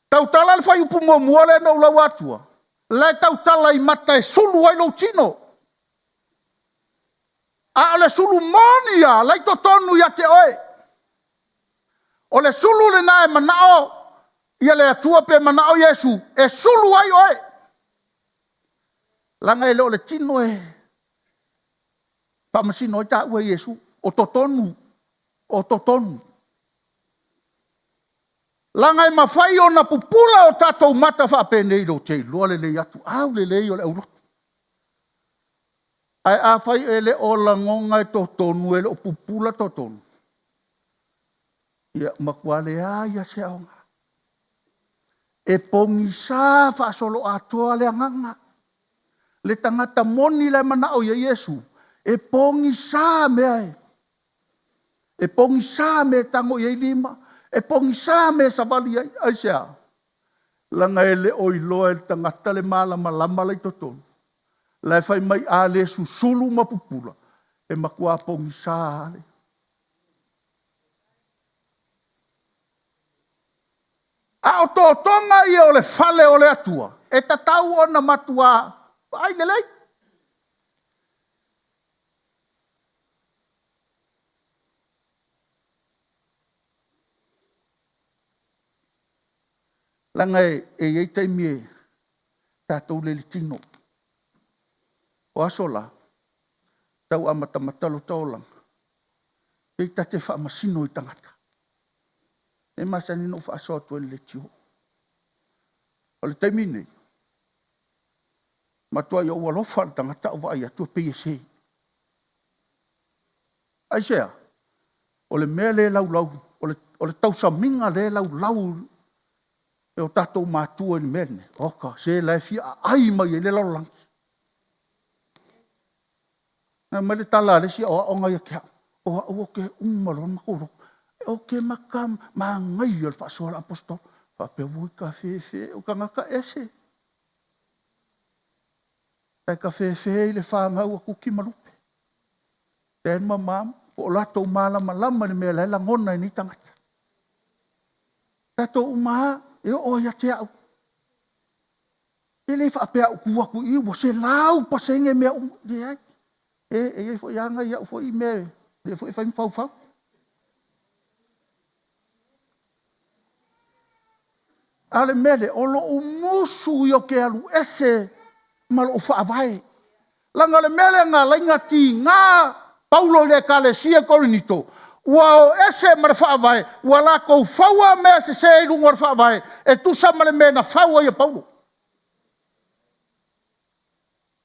Tau tala le fai upu mua le no lau atua. Le tau tala I mata e sulu ai lo tino. A le sulu monia, le to tonu ia te oe. O le sulu le nae manao, ia le atua pe manao Yesu, e sulu ai oe. Langa e leo le tino e. Pa masino i ta ua Yesu, o to tonu, o to tonu. Langa e mawhai o na pupula o tatou mata whapene lo te lua le lei atu. Au le lei o le aurotu. Ai a whai e le o la ngonga e totonu e le o pupula totonu. Ia makuale a ia se aonga. E pongi sa whaasolo atoa le anganga. Le tangata moni le mana o ia Yesu. E pongi sa mea e. E pongi sa me tango ia lima. E pongi sa me sa vali ai sea. Langa e le o iloa e tangata le malama lama le totonu. Lai fai mai a le susulu mapupula. E makua pongi sa ale. A o tō tonga ia o le fale o le atua. E tatau o na matua. Ai le lei. Langa e iei taimi e tātou le tino. O asola, tau amata matalo taulang. E tate wha masino I tangata. E masa nino wha asoa tue le tio. O le taimi nei. Matua ia ua lofa le tangata o vai atua PSA. Ai sea, o le mea le lau lau, o le tausa minga le lau lau, e o tatou mātua ni mene. Oka, se lai fia ai mai e le lau langi. Na mai le tala le si o onga ia kia. O ke umalo makoro. O ke makam ma ngai o le whaasoa apostol. Whape wui ka whewhe o ka ngaka ese. Tai ka whewhe I le whangau a kuki malupe. Ten mamam, o lato malama lama ni mea laila ngona ni tangata. Tato umaha, e o ia te au. E le whape au kuaku I wo se lau pasenge mea di ai. E fo yanga ia fo I me. E fo fai fau fau. Ale mele o lo umusu yo ke alu ese malo fa vai. Langa le mele nga lainga ti nga Paulo le kalesia Korinito. Wa ese mar fa vai wala ko fawa me se lu ngor fa vai e tu sa male me na fawa ya Paulo.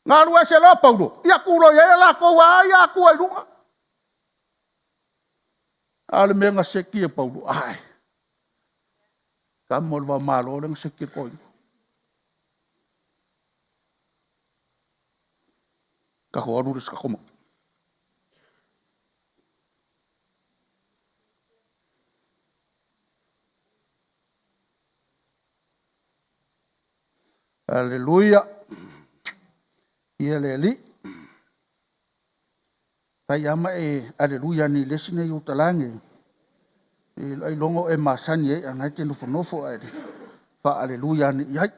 Nga lu ese lo Paulo. Ya kulo ya la ko wa ya ku ai lunga. Ale me nga seki e Paulo. Ai. Kamol va malo le seki ko. Ka ho alu ska komo. Aleluia. Ia le li. Pai ama e aleluia ni lesine i utalange. I longo e masani e angai te nofo e. Fa aleluia ni iai.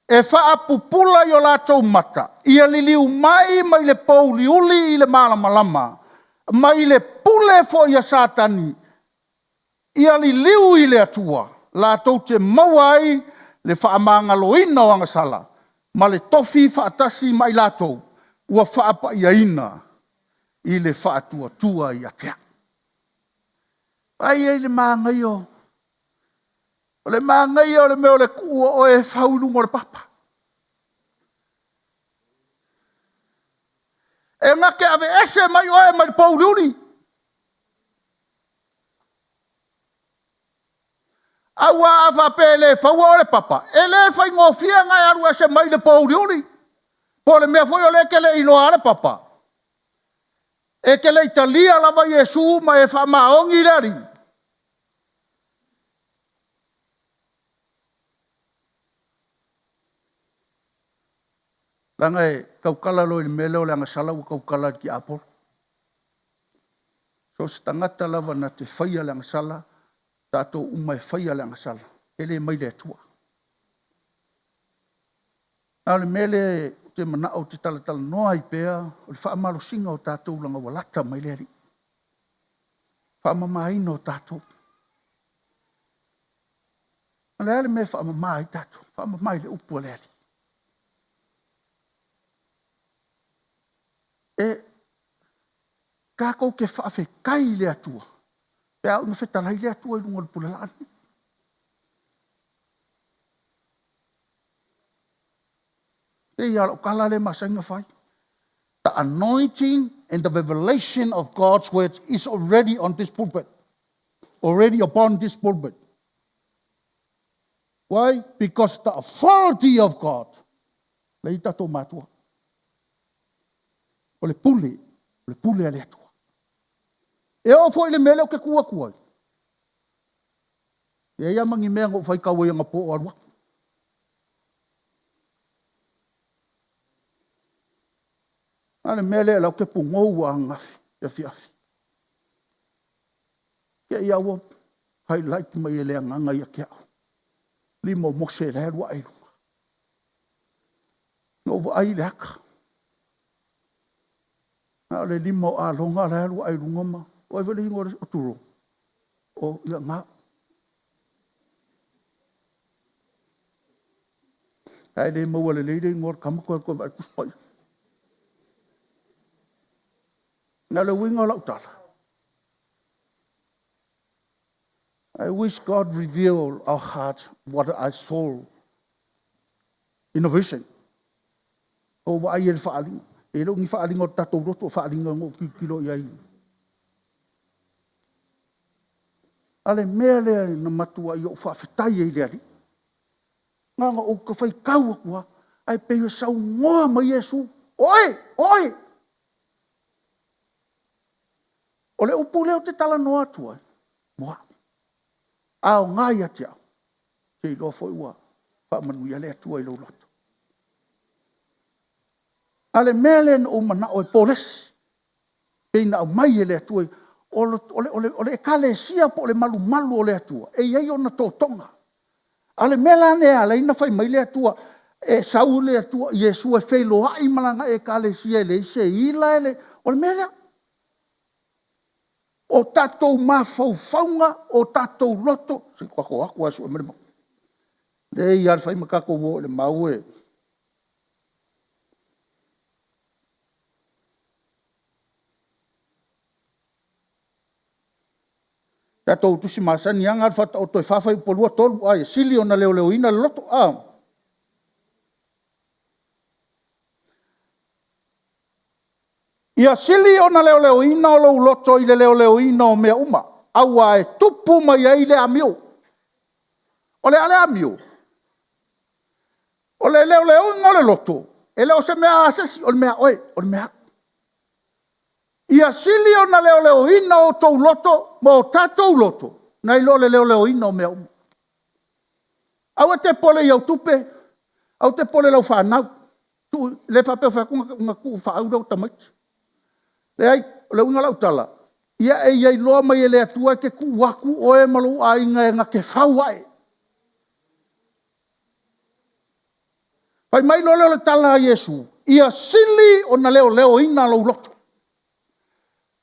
E fa pupula yo latou mata. Ia liliu mai le pauli uli I le malama. Mai le pule fo ia satani. Ia liliu I le atua. Latou te mawai le whaamanga loina o angasala. Ma le tofi whaatasi mai latou. Ua whaapa ia ina. I le whaatua tua ia tea. Ai e le māngai o. O le māngai o le meo le kua o e whaulungo le papa. E ngake ave ese mai o e mai le pauliuri. Aua awa pele whaua o le papa. E le whai ngofia ngai aru ese mai le pauliuri. Po le mea foi o le kele inoa le papa. E kele italia lava Yesu ma e wha maongi lari. Langa e kaukala lo i mele o langa sala u kaukala ki apol. So se tangata lava na te whaia langa sala, tātou umai whaia langa sala. Ele mai le atua. Ale mele te mana o te talatala noa i pēa, o le whaamalo singa o tātou langa walata mai le ari. Whaamamaina o tātou. Ale me whaamamai tātou, whaamamai le upu le ari. E kako ke whaafe kai le atua. Pea unga whetalai le atua i runga le pulalani. E ia o kala le masainga whai. The anointing and the revelation of God's word is already on this pulpit. Already upon this pulpit. Why? Because the authority of God. Le ita tō mātua. O le pule a le atua. E o fo i le mele o ke kua kua. E ia mangi mea ngō whai kaua i anga po o arua. Ale mele lau ke pungou a ngafi, e fiafi. Ke ia ua highlight mai e le anganga ia ke au. Limo mose le rua ai runga. Ngō wa ai le haka. Ale limo a longa le rua ai runga ma. O e vele ingo o turo. O ia ngā. Ai le maua le leire ingo kamako ko vai kuspai. Na le winga lau tala. I wish God reveal our heart what I saw in a vision. O wa ai e whaalinga. E lo ngi whaalinga o tatou roto whaalinga ngō kilo iai. Ale mea lea na matua i o whaafetai e leari. Nganga o ka whai kaua kua, ai peo sau ngoa mai Yesu. Oi! Oi! O le upu leo te tala noa tua. Moa. Ao ngai ati au. Te ilo foi ua. Whaamanu ia lea tua i lo loto. Ale mele o mana o e poles. Peina au mai e lea tua. Ole kale sia po le malu malu o lea tua. E iei ona tōtonga. Ale mela ne ala ina fai mai lea tua. E sau lea tua. Yesu e whelo ai malanga e kale sia le se ila ele. Ole mele o tatou mawhauwhaunga, o tatou loto. Si kwako aku asu e merema. Le i alwhai makako wo le mau e. Tatou tusi masani anga alwhata o toi whawhai polua tolu. Ai, sili o na leo leo ina le loto. Ia sili o na leo leo ina o lou loto i le leo leo ina o mea uma. Aua e tupu mai ai le amio. O le ale amio. O le leo leo ina o le loto. E leo se mea asesi o le mea oe, o le mea. Ia sili o na leo leo ina o tou loto, ma o tatou loto. Na ilo le leo leo ina o mea uma. Au te pole iau tupe. Au te pole lau whanau. Le whapeo whakunga nga ku whaau rau tamaiti. Le ai, le unga lau tala. Ia e iei loa mai e le atua ke ku waku o e malu a inga e nga ke whauae. Pai mai lo leo le tala a Yesu. Ia sili o na leo leo ina lau loto.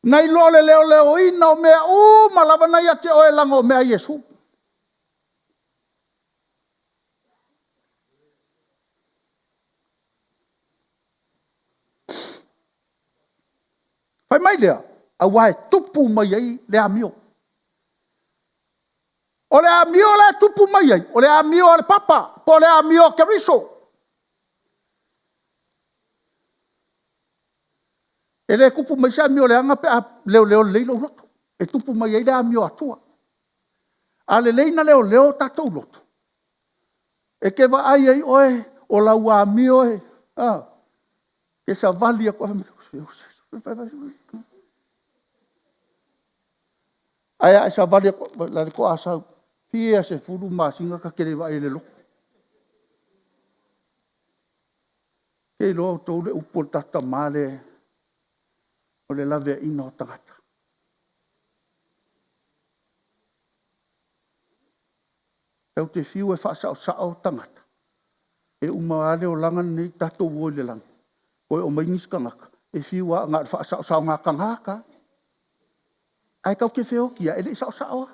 Nai lo le leo leo ina o mea malava na ia te o e langa o mea Yesu. Pai mai lea, a wae tupu mai ai le amio. O le amio le tupu mai ai, o le amio le papa, po le amio ke riso. E le kupu mai se amio le anga pe a leo leo leilo loto. E tupu mai ai le amio atua. A le leina leo leo tatou loto. E ke va ai ai oe, o la ua amio e. Ke sa vali a koe. Aia e sa vali la ko asa pia se furu masinga ka kere vai le lo. Ke lo tau le upo tata male o le lave ina o tangata. Tau te fiu e whaasao sao tangata. E umaale o langan ni tato woi le lang. Koe o mainis kangaka. E fiu a ngat whaasao sao ngā kangaka. Ai kau ke wheo kia, e le sao sao.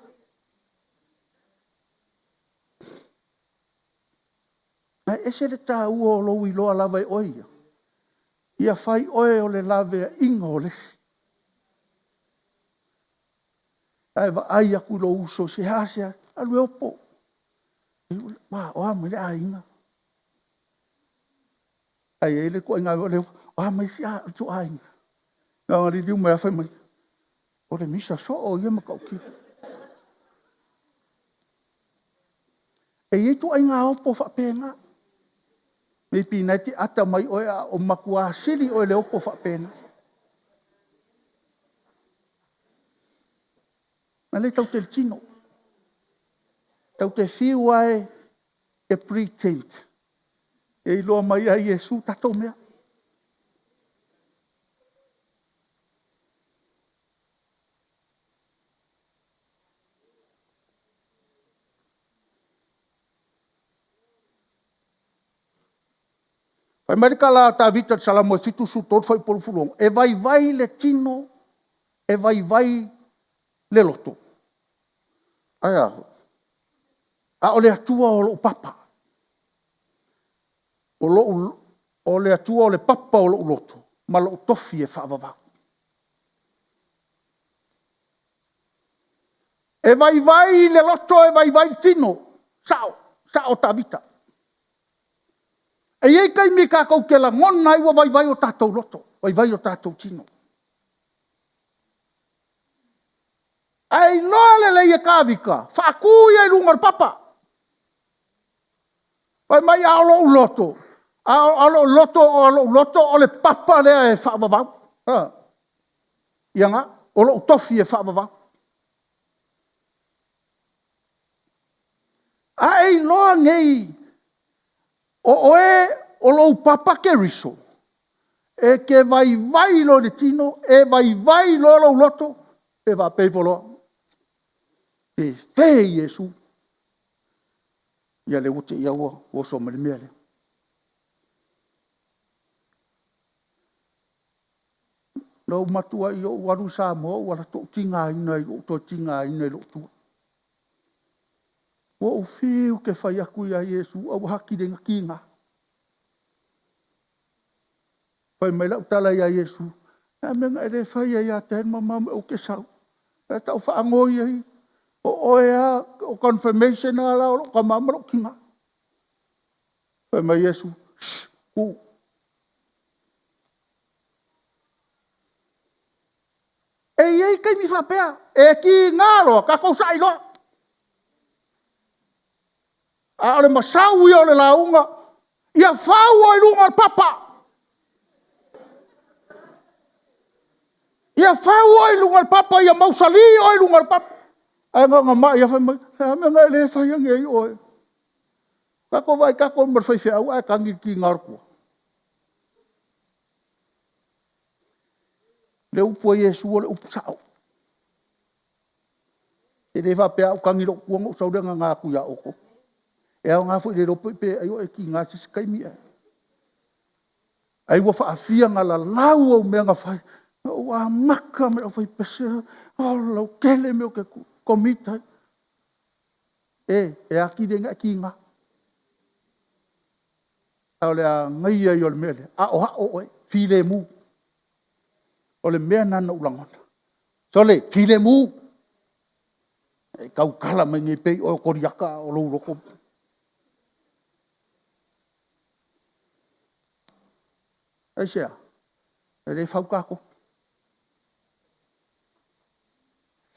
Ai ese le tā ua o lowi loa lava e oia. Ia whai oe o le lave inga o lesi. Ai wa ai aku lo uso se hasia, alue opo. Wa o ama le ainga. Ai ele ko inga o le o ama si a tu ainga. Nga ngari diu mea whai mai. O le misa so o ia makau ki. E i tu ainga opo whapenga. Me pina te ata mai oe a o makua siri o le opo whapenga. Ma le tau te tino. Tau te whiwai e pretend. E i loa mai a Iesu tato mea. Pai marika la ta vita salamo e fitu su tot fai polu fulong. E vai le tino, e vai le loto. Ai aho. A o le atua o lo papa. O le atua o le papa o lo loto. Ma lo tofi e whaavava. E vai le loto, e vai tino. Sao ta vita. E iei kai mi kākou ke la ngona iwa vai o tātou loto. Vai o tātou tino. Ai loa le leia kāwika. Whakui ai lungar papa. Vai mai a lo loto. A lo loto o le papa lea e whaavavau. Ianga, o lo tofi e whaavavau. Ai loa ngei. O oe o lo papa ke riso. E ke vai lo le tino, e vai lo loto, e va pevolo. E te Iesu. Ia le ute ia ua, o so mele mele. Nau matua i o waru sa mo, wala to tinga ina i o to tinga ina i lo tua. O fiu ke whai aku ia Iesu, au haki de ngakinga. Whai mai lau tala ia Iesu. E menga ere whai ia ten mamam o ke sau. E tau whaangoi ai. O oea, o confirmation a lao, ka mamalo kinga. Whai mai Iesu. E iei kai mi whapea. E ki ngalo, ka kou sa ilo. A ole masau i ole launga. Ia whau o ilunga papa. Ia whau o ilunga papa, ia mausali o ilunga papa. Ai ngā mai, ia whai mai. Me ngai le whai ange i oe. Kako vai, kako marwhai whiau, ai kangi ki ngarkua. Le upu a Iesu o le upu sao. E le whapea au kangi ro kuango saurenga ngā kuia oko. E au ngā fwoi le ropo pe ai o e ki ngā sisi kaimi ai. Ai ua whaafia ngā la lau au mea ngā whai. Ua maka mea whai pese. Lau kele mea ke komita. E aki de ngā ki ngā. Au le a ngai ai o le mele. A o hao oi. File mu. O le mea nana ulangona. So le, file mu. E kau kala mai ngai pei o koriaka o lou roko. Ai sea. E le whau kako.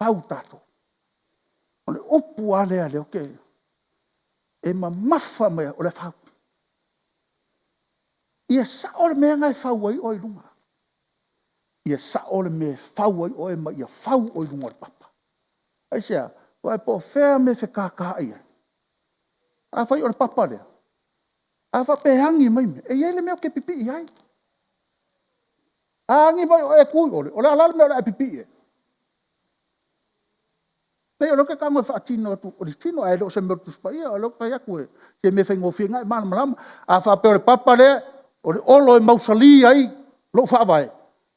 Whau tato. O le upu ale ale oke. E ma mafa mea o le whau. Ia sa o le mea ngai whau ai oi lunga. Ia sa o le mea whau ai oi ma ia whau oi lunga le papa. Ai sea. Wai po whea me whekaka ia. A whai o le papa lea. A whapehangi mai me. E ele meo ke pipi i hai. Angi mai o e kui ole. Ole alala meo la e pipi e. Nei o loke kango fa tino tu. O tino ai lo se meo tu spa ia. O loke kai aku e. Se me whaingo whia ngai mana malama. A whape ole papa le. Ole olo e mausali ai. Lo whawae.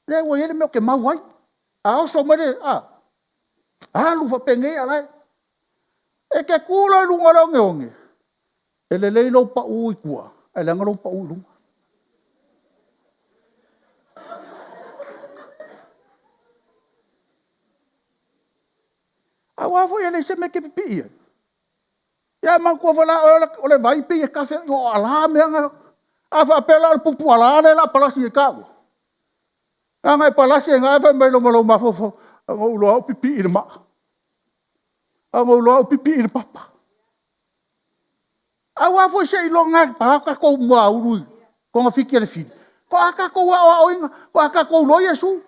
Le o ele meo ke mau ai. A oso mai le. Lu whapenge alai. E ke kula i lunga longe onge. E le leilo pa ui kua. E le ngalo pa ui lunga. A wafo e le se me ke pipi ia. Ia man kua wala o le vaipi e kafe o ala meanga. A whapela o pupu ala le la palasi e kawa. A ngai palasi e ngai whai mailo malo mafofo. A ngau loa o pipi i le maa. A ngau loa o pipi i le papa. A wafo se ilo ngai paka kou mua urui. Ko ngā whiki le whiri. Ko aka kou a oinga. Ko aka kou lo Yesu.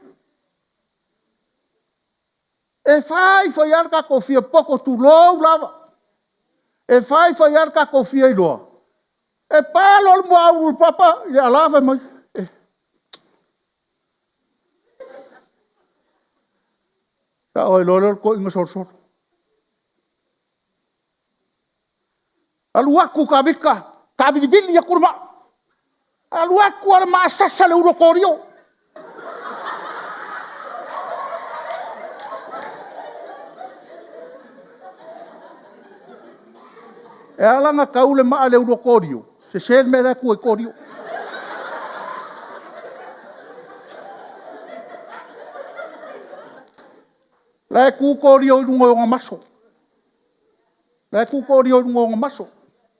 E whai arka ko fia poko tu lou lava. E whai arka ko fia i loa. E palo le mua uru papa. I alava mai. Ka oi lolo ko inga sor. Alu aku ka vika. Ka vili ya kurma. Alu aku ala maasasa le uro korio. E alanga kaule maa le uro korio. Se sen me la ku e korio. La ku korio i rungo nga maso. La ku korio i rungo nga maso.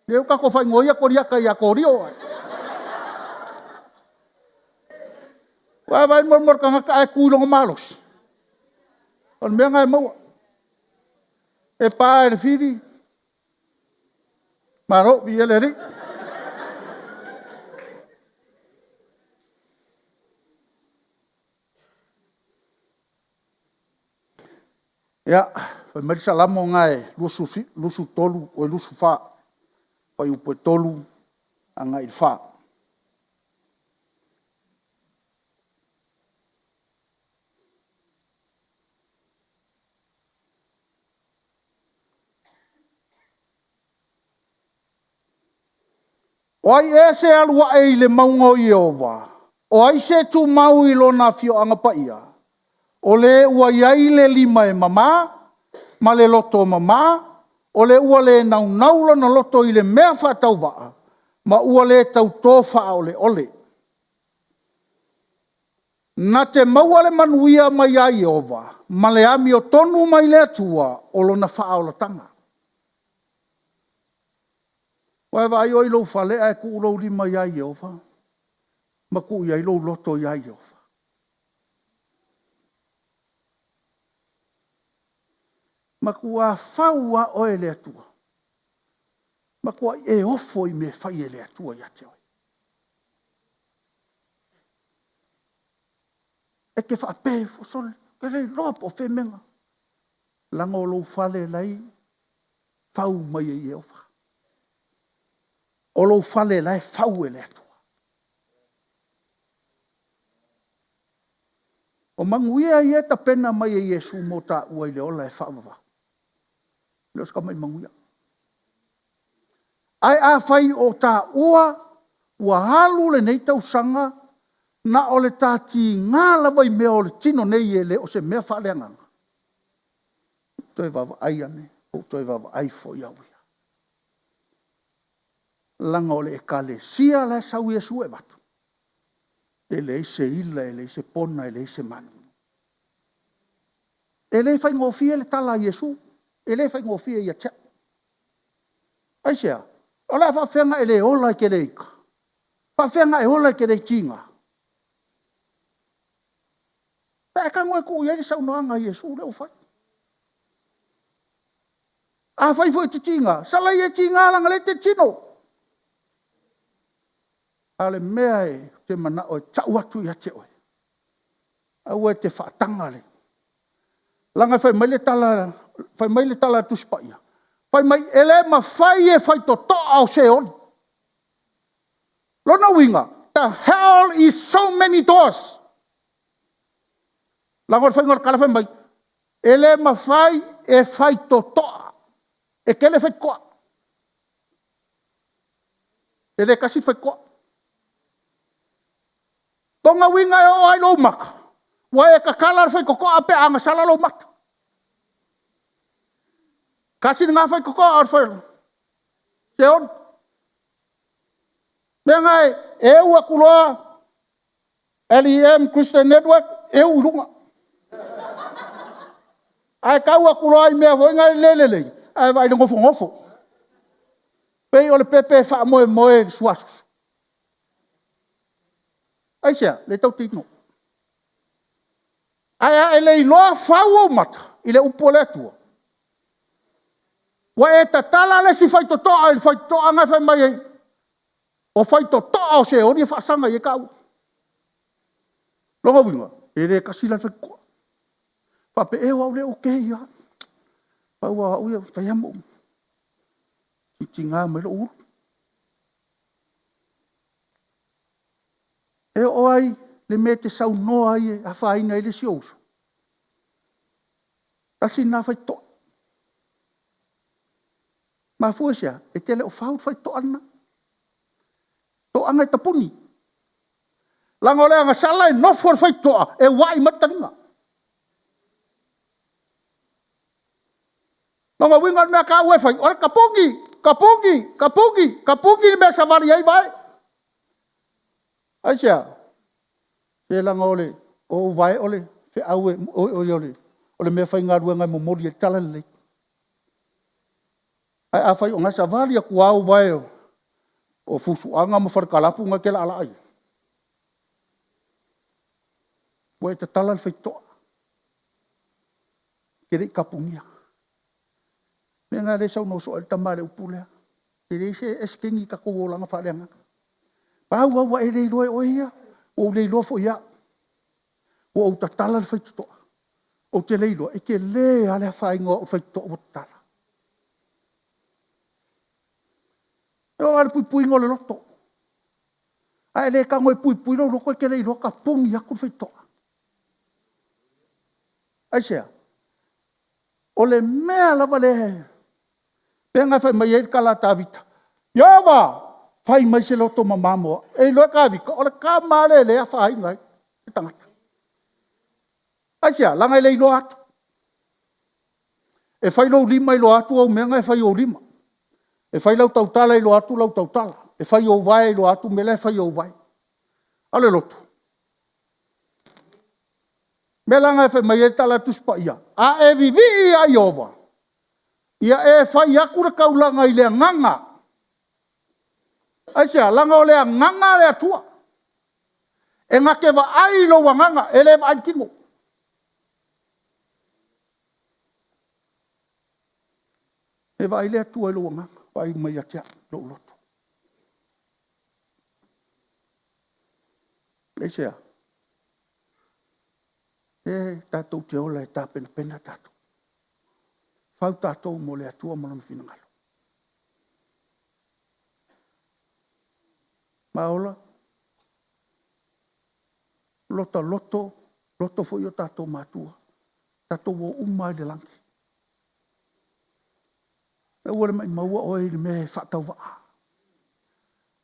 Leo ka ko fai ngoia koria ka ia korio. Vai mor ka ka e ku longa malos. On me ngai mau. E pa e firi. Maro vi ele ri. Ya, mai salamo ngai lusu tolu o lusu fa. Pai upo tolu angai fa. Oi ese alua e le maungo i ova. Oi se tu mau i lona fio anga pa ia. O le ua iai le lima e mama, ma le loto mama, o le ua le nau lona loto i le mea whatau waa, ma ua le tau tofa o le ole. Na te maua le manuia mai ai ova, ma le ami o tonu mai le atua o lona wha o la tanga. Wai vai oi lo fale ai ku lo lima ia Jehova. Ma ku ia lo loto ia Jehova. Ma ku a faua o ele atua. Ma ku e ofo i me fai ele atua ia te oi. E ke fa pe fo sol, ke le lopo fe menga. Lango lo fale lai fau mai e Jehova. O lo fale lai fau ele atua. O manguia ia ta pena mai e Yesu mo ta ua i le ola e whaamava. Leo ska mai manguia. Ai a whai o ta ua halu le nei tau sanga na o le tati ngala vai mea o le tino nei e le o se mea whaaleanganga. Toi vava ai ane, o toi vava ai fo iau ia. Langa o le e kale sia la sau Yesu e batu. E le se ila, e le se pona, e le se manu. E le fai ngofia le tala Yesu, e le fai ngofia ia tia. Ai sea, o la whawhenga e le ola i ke reika. Whawhenga e ola i ke reikinga. Pea ka ngoe ku ieri sau noanga Yesu leo fai. A fai fo i te tinga, salai e tinga langa le te tino. Ale mea e te mana o e tau atu i ate oe. Au e te whaatanga le. Langa fai mai le tala tu spaia. Fai mai ele ma fai e fai to toa o se on. Lona winga. The hell is so many doors. Langor whaingar kala whai mai. Ele mawhai e whai to toa. E kele whai koa. Ele kasi whai koa. Tonga winga e o ai lo maka. Wa e kakala whai kokoa pe anga sala lo maka. Kasi nga whai kokoa ar whai. Te on. Mea ngai, e ua kuloa LEM Christian Network, e urunga. Ai kaua kuloa i mea foi ngai lelele. Ai vai de ngofo ngofo. Pei ole pepe wha moe moe suasus. Ai sea, le tau tino. Ai le iloa whau o mata, i le upo le atua. Wa e tatala le si whai to toa, i whai toa ngai whai mai ei. O whai to toa o se ori e whaasanga i e kau. Longa winga, e re kasila whai koa. Pape e wau le o kei ya. Pau wa uia, whai amo. Iti ngā mai lo uru. E o ai, le me te sau noa ai e a whaina i le si ousu. Tasi nā whai toa. Ma fuesia, e tele o whau whai toa ana. Toa ngai tapuni. Langa lea nga sala e nofuar whai toa, e wai mataringa. Langa winga mea ka ue whai, ore kapungi, kapungi, kapungi, kapungi ni mea savari ai vai. Ai sea, se langa ole, o vai ole, fe aue, ole, ole mea whai ngā rua ngai momori e tala lei. Ai a whai o ngai savari a kuau vai o fusuanga ma wharkalapu ngai ke la ala ai. Wa te tala whai toa. Kere kapungia. Mea ngā re sau no so al tamare upulea. Kere se eskengi ka kowolanga whareanga. Pau wa e rei roe oia. O rei roe fo ia. O au ta tala whai toa. O te rei roe. E ke le ale whai ngā o whai toa o tala. E o ale pui pui ngole loto. Ai le ka ngoi pui pui roko e ke rei roe ka pungi aku whai toa. Ai sea. O le mea lava le he. Penga whai mai e kala tāwita. Iawa! Whai mai se loto mamamoa. E loa ka wika. O le ka male le a whai ngai. E tangata. Ai sea, langa le ilo atu. E whai lau lima ilo atu au mea ngai whai o lima. E whai lau tautala ilo atu lau tautala. E whai o vai ilo atu me le whai o vai. Ale loto. Me langa e whai mai e tala tuspa ia. A e vivi ia iova. Ia e whai akura kaulanga i lea nganga. Ai sea, langa o lea nganga lea tua. E ngake wa ai lo wa nganga, e le wa ai kingo. E wa ai lea tua i lo wa nganga, wa ai mai atia lo loto. E sea, e tātou te ola e tā pena pena tātou. Whau tātou mo le atua mo na whina ngalo. Maola, loto fo i o tātou mātua. Tātou o umai le langi. E ua le mai maua oe le me whatau waa.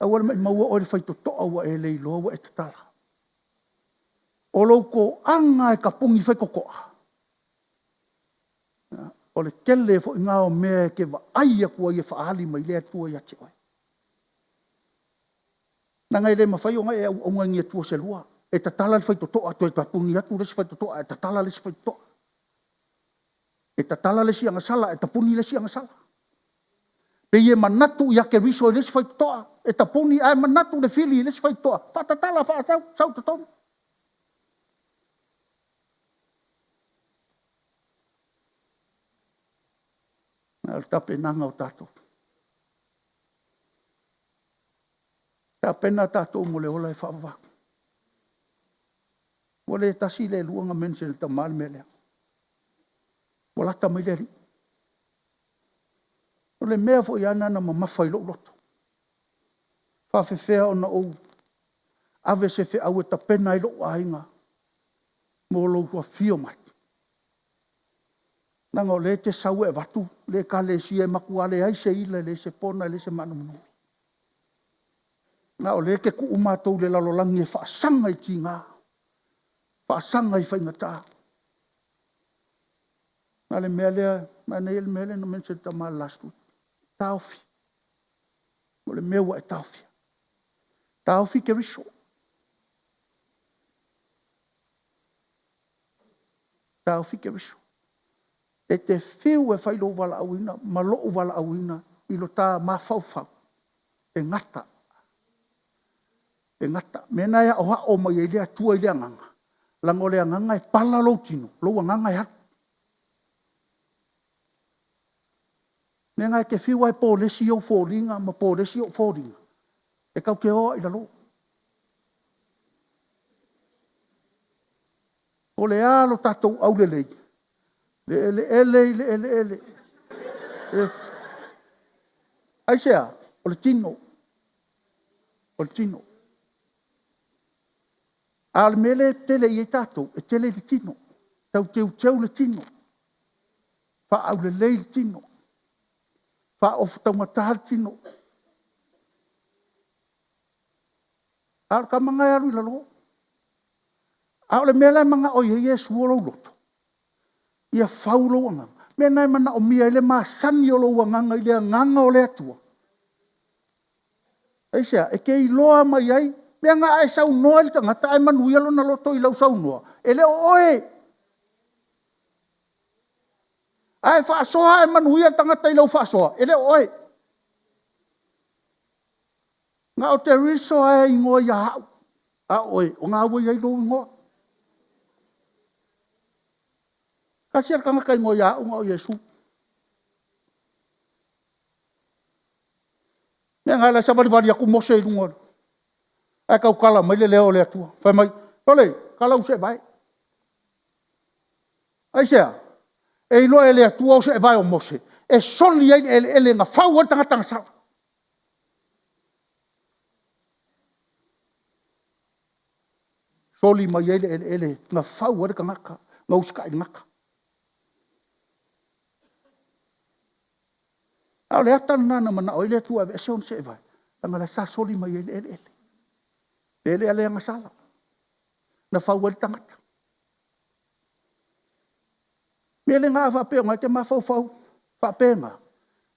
E ua le mai maua oe le whaito toa wa e lei loa wa e tatala. O loko anga e kapungi whai kokoa. O le kele fo i ngā o mea ke wa aia kua i e whaali mai lea tua i ati oe. Nā ngai le mawhai o ngai e au ngai tua se lua. E tatala le whaito toa, to e tapungi atu le si whaito toa, e tatala le si whaito toa. E tatala le si anga sala, e tapuni le si anga sala. Pe ie manatu i ake riso le si whaito toa, e tapuni ai manatu le fili le si whaito toa. Whatatala wha sau tatonu. Nā tape nanga o tātou. Tā pena tātou mo le ola e whaavaku. O le tasi le luanga mense le tamale me lea. O lata mai le ri. O le mea fo i ana na mawhai lo loto. Whawhewhea o na ou. Awe se whi au e ta pena i loo ainga. Mō lou tua whio mai. Nanga o le te sau e watu. Le ka le si e maku ale ai se ila le se pona le se manu manu. Nga o le ke ku umatou le lalolangi e whaasanga i ti ngā. Whaasanga i whaingata. Nga le mea lea, mai nei le mea lea no mense ta maa last week. Tauwhi. Mo le meua e tauwhi. Tauwhi ke riso. Tauwhi ke riso. E te whiu e whailo wala auina, ma loo wala auina, i lo tā maa whauwhau. E ngata. E ngata. Mena ea o hao mai e lea tua i lea nganga. Lango lea nganga e pala lo tino. Loa nganga e hatu. Nenga e ke whiu ai pō lesi au fōringa, ma pō lesi au fōringa. E kau ke hoa i lalo. O le alo tatou au le lei. Le ele. Aisea, o le tino. O le tino. Al mele tele i tatou, e tele le tino. Tau teu le tino. Pa au le lei le tino. Pa of tau mata le tino. Al ka manga aru i lalo. Au le mele manga o ye Yesu o lo loto. Ia faulo anga. Mena mana o mia ile ma sani o lo nganga ile nganga o le atua. Aisea, e ke iloa mai ai, mea ngā ai sau noa li tangata, ai manu ialo na loto i lau sau noa. Ele o oe. Ai whaasoha ai manu ialo tangata i lau whaasoha. Ele o oe. Ngā o te riso ai ingoa ia hau. A oe, o ngā ua iai lo ingoa. Kasi al kanga kai ingoa ia hau ngā o Yesu. Mea ngā la sabari aku mose i lunga. Ai kau kala mai le leo le atua. Whai mai, tole, kala use vai. Ai sea, e ilo e le atua use vai o mose. E soli ai ele nga whau o tanga sa. Soli mai ele nga whau o ka ngaka. Nga uska i ngaka. Au le atan nana mana o ile atua e se on se vai. Anga la sa soli mai ele. Ele ale nga sala. Na whau o tangata. Mele ngā whapea, ngā te mawhau, whapea ngā.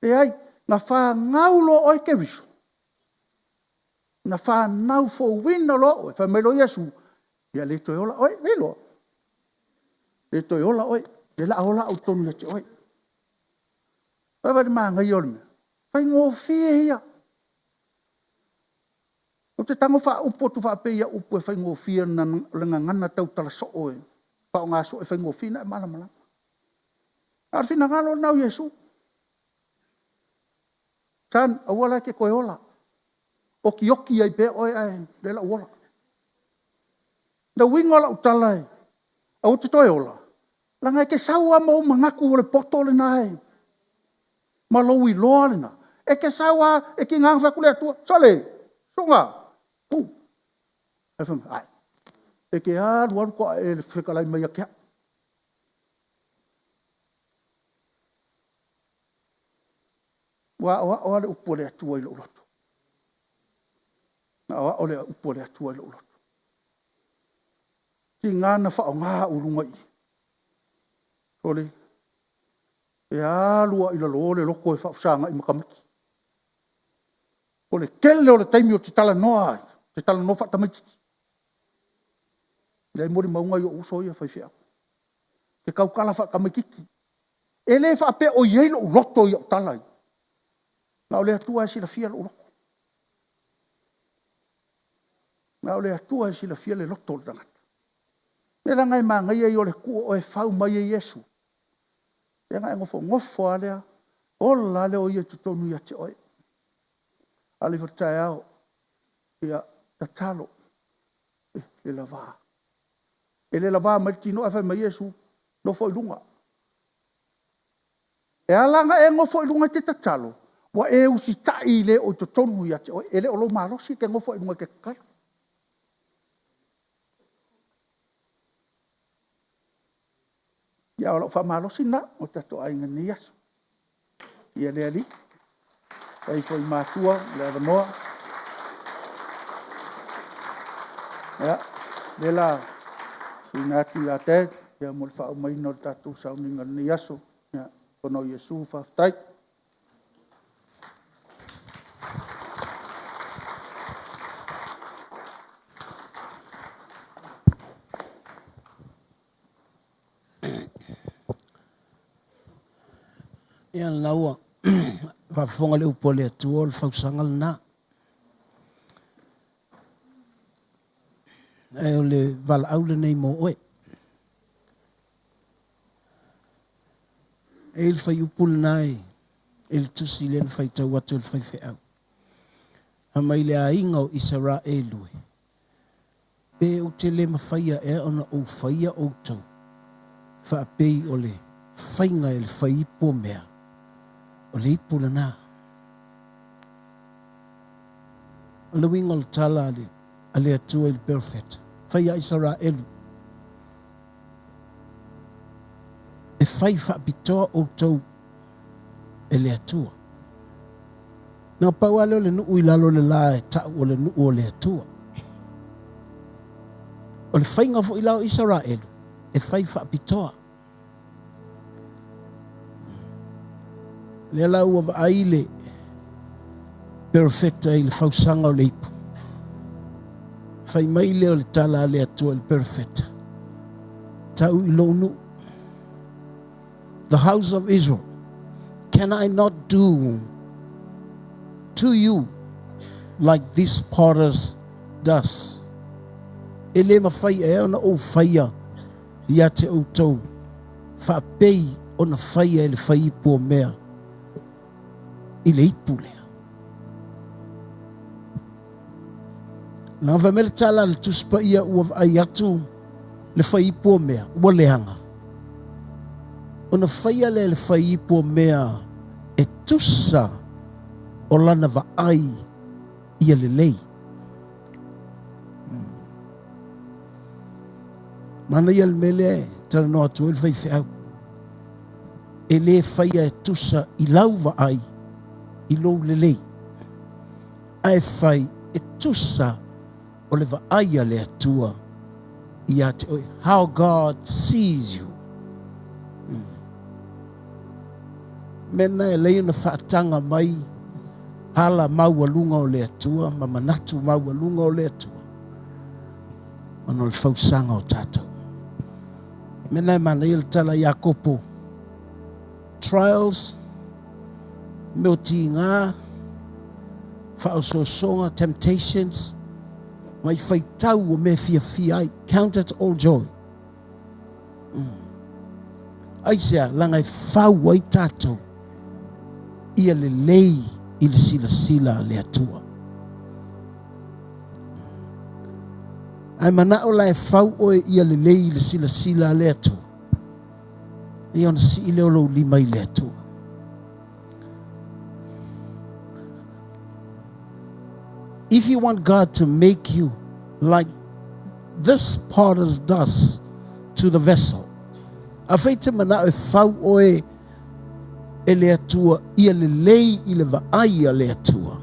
E ai, ngā wha ngaulo oi ke riso. Ngā wha ngau fo wina lo oi, wha melo Yesu. Ia le toi ola oi, melo. Le toi ola oi, le la ola au tonu ya te oi. Whai maa ngai ori mea. Whai ngō whie ia. O te tango wha upo tu whapea ia upo e whai ngō whie na lenga ngana tau tala so oi. Wha o ngā so e whai ngō whie na e malamala. Arfina ngalo nau Yesu. Tan awala ke koe ola. Oki ai pe oi ai le la ola. Da wingola utalai. Au te toi ola. Langa ke saua mo mangaku o le poto le nai. Ma loui loa le na. E ke saua e ki ngang whakule atua. Sale, sunga. Pu. E whama, ai. E ke aru aru koa e le whikalai mai a kia. Wa le upo le atua i lo loto. Wa o le upo le atua i lo loto. Ti ngana wha o ngā urunga i. Ole. E alua i lo le loko e whausanga i makamaki. Ole kele o le taimi o te tala noa ai. Te tala noa whatamititi. Lei mori maunga i o uso i a whaiwhea. Ke kaukala whakamititi. E le whape o iei lo loto i o talai. Nga o le atua e sila fia lo loko. Nga o le atua e sila fia le loto le tangata. Me la ngai maa ngai ai o le kua o e whau mai e Yesu. E ngai ngofo alea. Ola le o ia tutonu ia te oi. Ale whatai au. Ia tatalo. Le lava. E le lava mai tino e whai mai Yesu. No fo ilunga. E alanga e ngofo ilunga te tatalo. Wa e usi tai le o to tonu ia te o ele o lo malosi ke ngofo i mo ke kala. Ia o lo fa malosi na o tato ai ngani aso. Ia le ali. Ai foi matua le noa. Ya, lela inati la te ya mo fa o mai no tatu sa ni ngani aso. Ya, kono Yesu fa tai. Ia laua whafonga le upo le atua le whausangal na. E o le wala aule nei mo oe. E il whai upul nai, e le tusi le whai tau atu le whai whiau. Hama i le a inga o Isara e lue. Pe o te le mawhaia e ona o whaia o tau. Wha pei o le whainga e le whai ipo mea. O le ipula nā. O le winga o le tala a le atua i le perfect. Whaia Isara e lu. E whai whaapitoa o tau e le atua. Nā pau ale o le nuu i lalo le la e tau o le nuu o le atua. O le whainga fo i lao Israelu e whai whaapitoa. Le lau wa aile perfecta i le whausanga o le ipu. Whai mai le o le tala le atua le perfecta. Tau i lo nuu. The house of Israel, can I not do to you like this potters does? Ele mawhai e ona o whaia ia te o tau. Whapei ona whaia ele whai ipo mea. I le ipu lea. Nā whamele tala le tuspa ia ua ai atu le whai ipo mea. Ua leanga. Ona whaia le whai ipo mea e tusa o lana wa ai ia le lei. Mana ia le mele tala no atu el whai whiau. E le whaia e tusa i lau wa ai i lou le lei. Ai whai e tusa o le wa ai a le atua i a te oi. How God sees you. Mena e lei na whaatanga mai hala maua lunga o le atua, ma manatu maua lunga o le atua. Ano le whausanga o tātou. Mena e mana i le tala i a kopo. Trials, meo ti ngā, whaososonga, temptations, mai whaitau o me fia ai. Count it all joy. Aisea, langa e whau ai tātou. Ia le lei i le sila sila le atua. Ai mana o la e whau oe ia le lei i le sila sila le atua. Ia ona si i leo lo lima i le atua. If you want God to make you like this potter's dust to the vessel, a feita mana e whau oe e le atua, ia le lei i le vaai a le atua.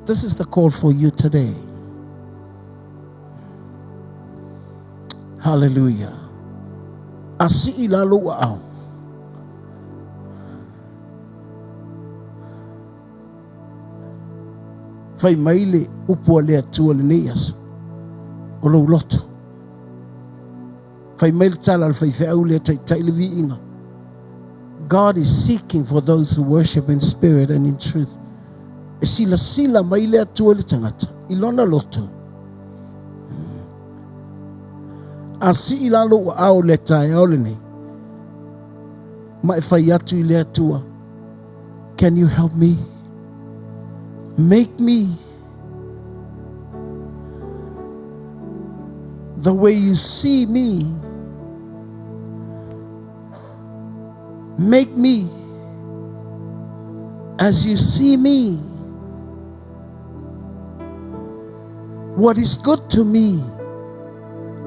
This is the call for you today. Hallelujah. Asi i lalo wa au. Fai maile upo le atua le neias. O lo loto. Fai maile tala le fai feau le tai le vi inga. God is seeking for those who worship in spirit and in truth. E sila sila mai le atua le tangata. Ilona loto. Asi ilalo wa au le tai au le nei. Ma e fai atu I le atua. Can you help me? Make me the way you see me. Make me as you see me, what is good to me,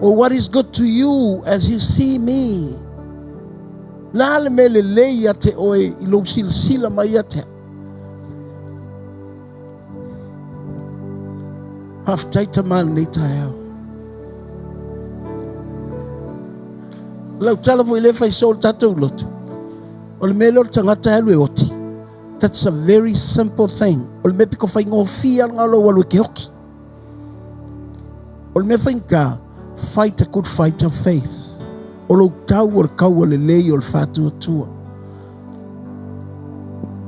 or what is good to you as you see me. Lale mele leia te oe ilo silsila mai te. Haftaita man ni tayo. Lau talafu ile fai sol tatu lotu. Ol melo tangata elwe oti. That's a very simple thing. Ol me piko fai ngofia ngalo walu ke hoki. Ol me fai ka fight a good fight of faith. Olo kau le lei ol fatu tua.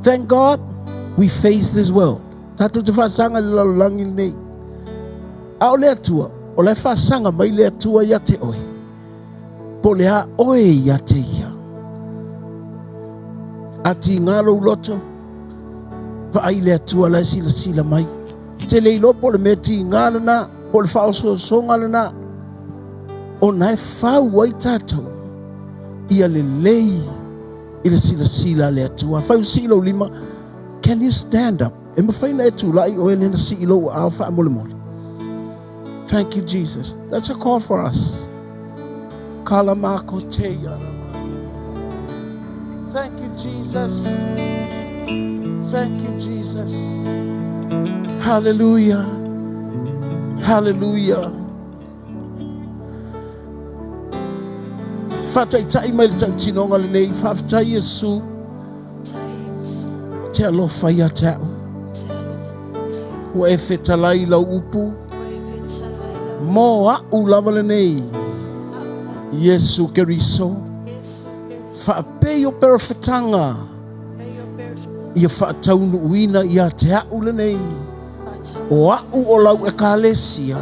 Thank God we face this world. Tatu te fasanga le langi nei. A ole atua, ole fasanga mai le atua ya te oe. Po le a oe ya te ia. Ati ngalo uloto, va ai le atua la sila mai. Te leilo po le meti ngalo na, po le fao so ngalo na. O nai fau wai tatou ia le lei i le sila le atua. Fau sila o lima, can you stand up? E mawhaina e tu lai o ele na sila o alfa mole mole. Thank you, Jesus. That's a call for us. Kalamako te yarama. Thank you, Jesus. Thank you, Jesus. Hallelujah. Hallelujah. Fatai tai mai tau tinonga le nei fatai Yesu te alofa ia tau o e fetalai lau upu mo a ulava le nei Yesu Keriso faapei o perfetanga ia faataunu uina ia te au le nei o au o lau e kalesia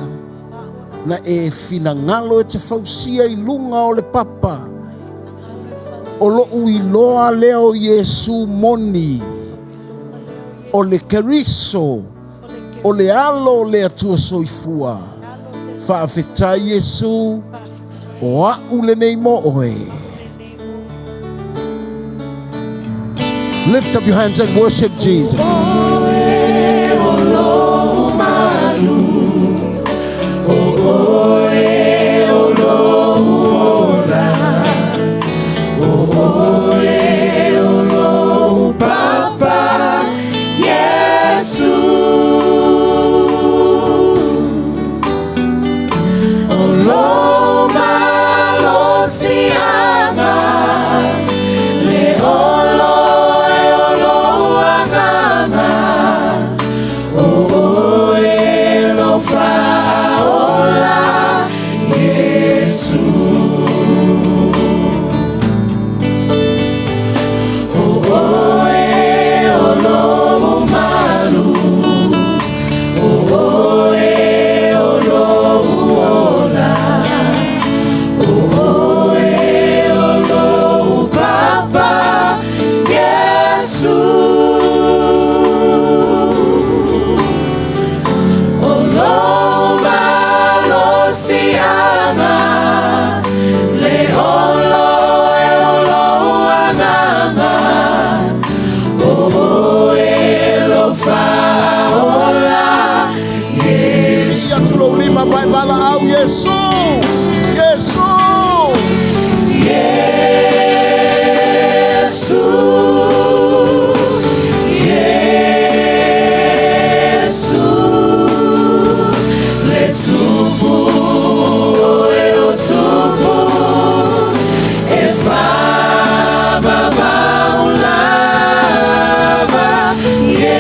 na e fina ngalo e te fausia i lunga o le papa o lo uiloa leo Yesu moni o le Keriso o le alo le atua soifua faafetai Yesu o au le nei mo oe. Lift up your hands and worship Jesus. Yesu, Yesu, Yesu, Yesu, letupu, letupu, efa baba ulava, Yesu.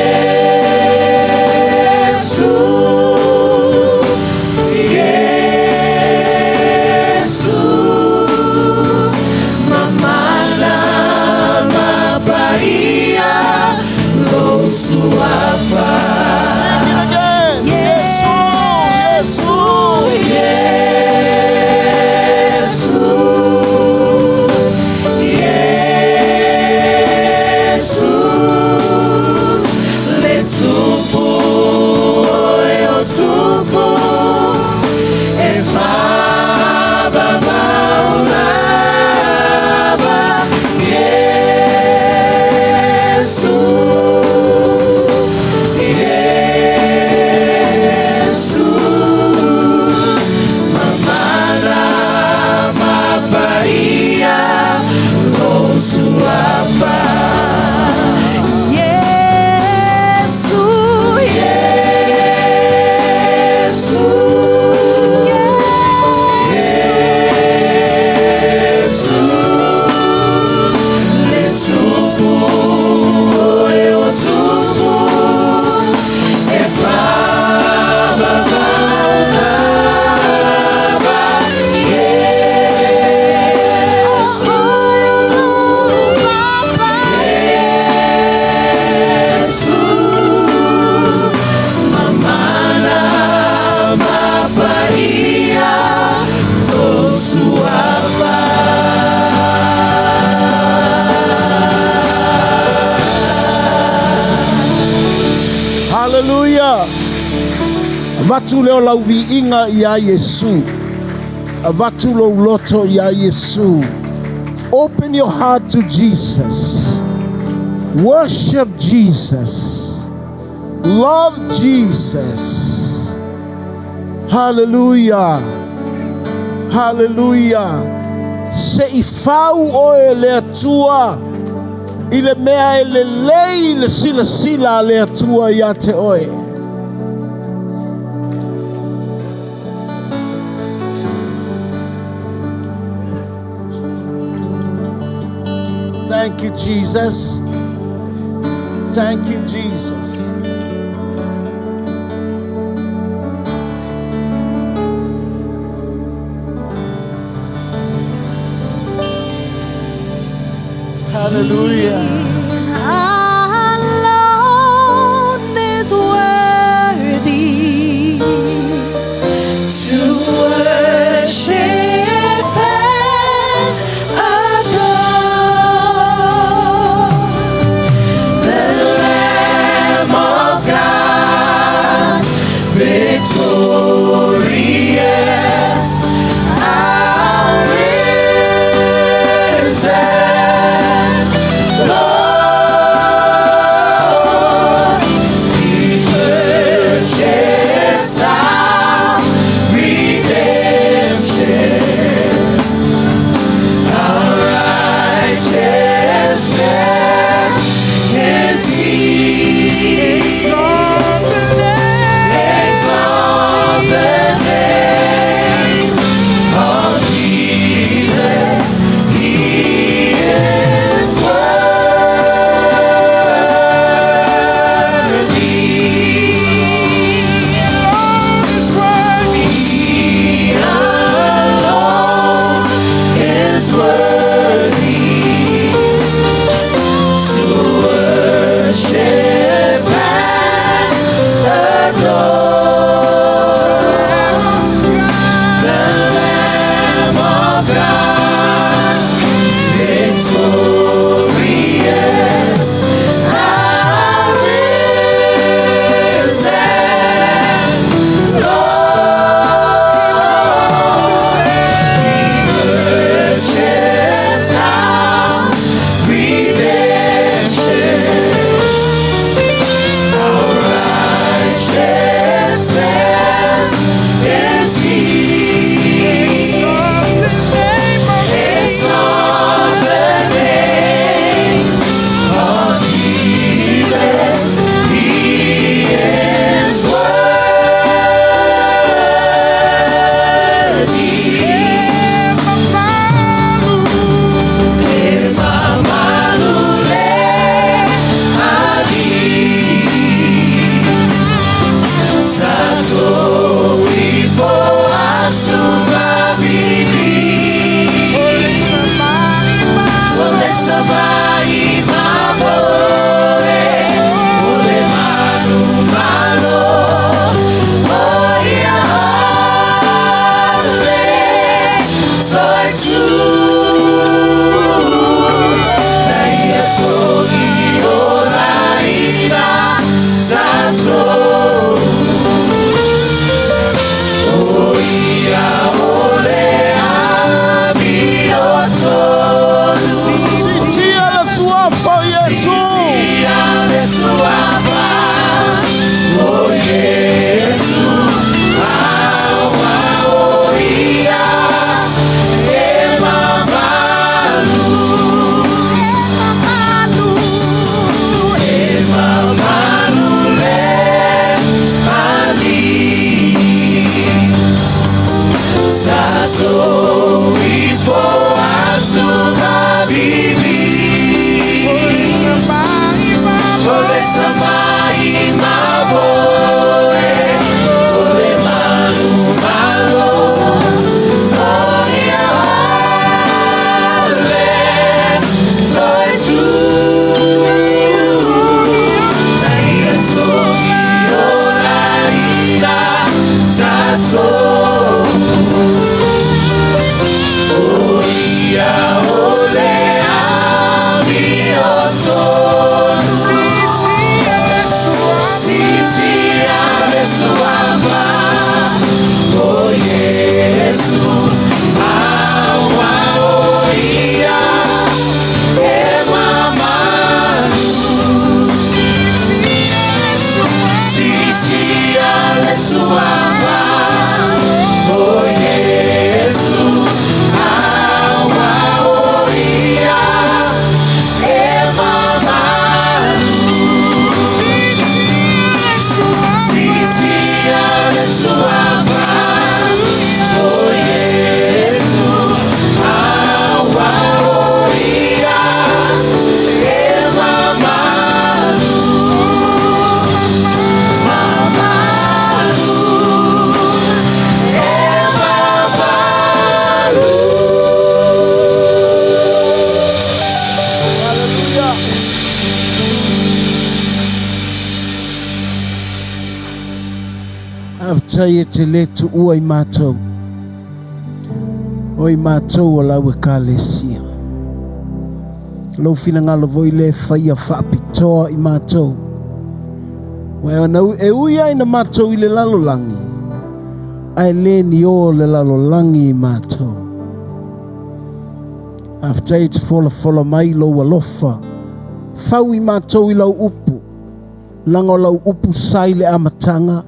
Avatu leo lau viinga ya Yesu. Avatu lo loto ya Yesu. Open your heart to Jesus. Worship Jesus. Love Jesus. Hallelujah. Hallelujah. Se ifau o ele atua ile mea ele lei le sila sila le atua ya te oe. Thank you, Jesus. Thank you, Jesus. Hallelujah. Alone is worthy to worship and adore the Lamb of God, victorious, our risen Lord. He purchased our redemption, our righteousness is He. Exalt the name of Jesus. He is worthy. Alone is worthy. He alone is worthy to worship and adore the Lamb of God, victorious, our risen Lord. He purchased our redemption, our righteousness is He. Exalt the name of Jesus. He is worthy. Emamalule Ali Satori for Asuma Bibi. Ole Samai Mabore, Ole Manu Malo, Oya Ale, Soy tu, Naya Soli Olaina, Sato, Oya Ole Abioto. Sitia la suafa Yesu. Oh Yesu, awaoia, emamalu, emamalule, ali, saso ifo asuka bibi. Ole samai maboe, ole manu malo, oya ale, soy tu, naia soki olaina, saso. whaftai e te letu ua I mātou. O I mātou o lau e kālesia. Lau whina ngalo voi le whaia whaapitoa I mātou. Wai anau e uia ina mātou I le lalolangi. Ai le ni o le lalolangi I mātou. Aftai te fola mai lo alofa. Fau I mātou I lau upu. Langa o lau upu sai le amatanga.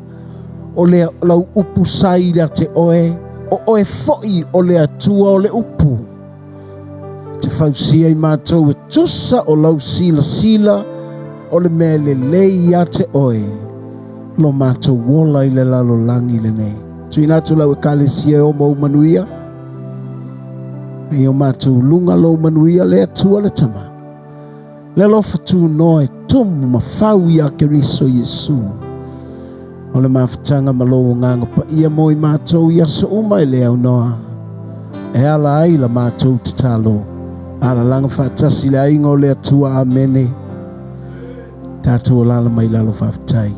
O le lau upu sai le te oe. O oe foi o le atua o le upu. Te fausia I mātou e tusa o lau sila. O le mea le lei a te oe. Lo mātou wola I le lalolangi le nei. Tui nātou lau e kālesia o mau manuia. E o mātou lunga lo manuia le atua le tama. Le lofa tu noe tumu mawhau I a Keriso Yesu. O le mawhatanga malo o nganga pa ia mo I mātou I aso uma I le au noa. E ala ai la mātou te talo. Ala langa whaatasi le ainga o le atua amene. Tātou o lala mai lalo whawhatai.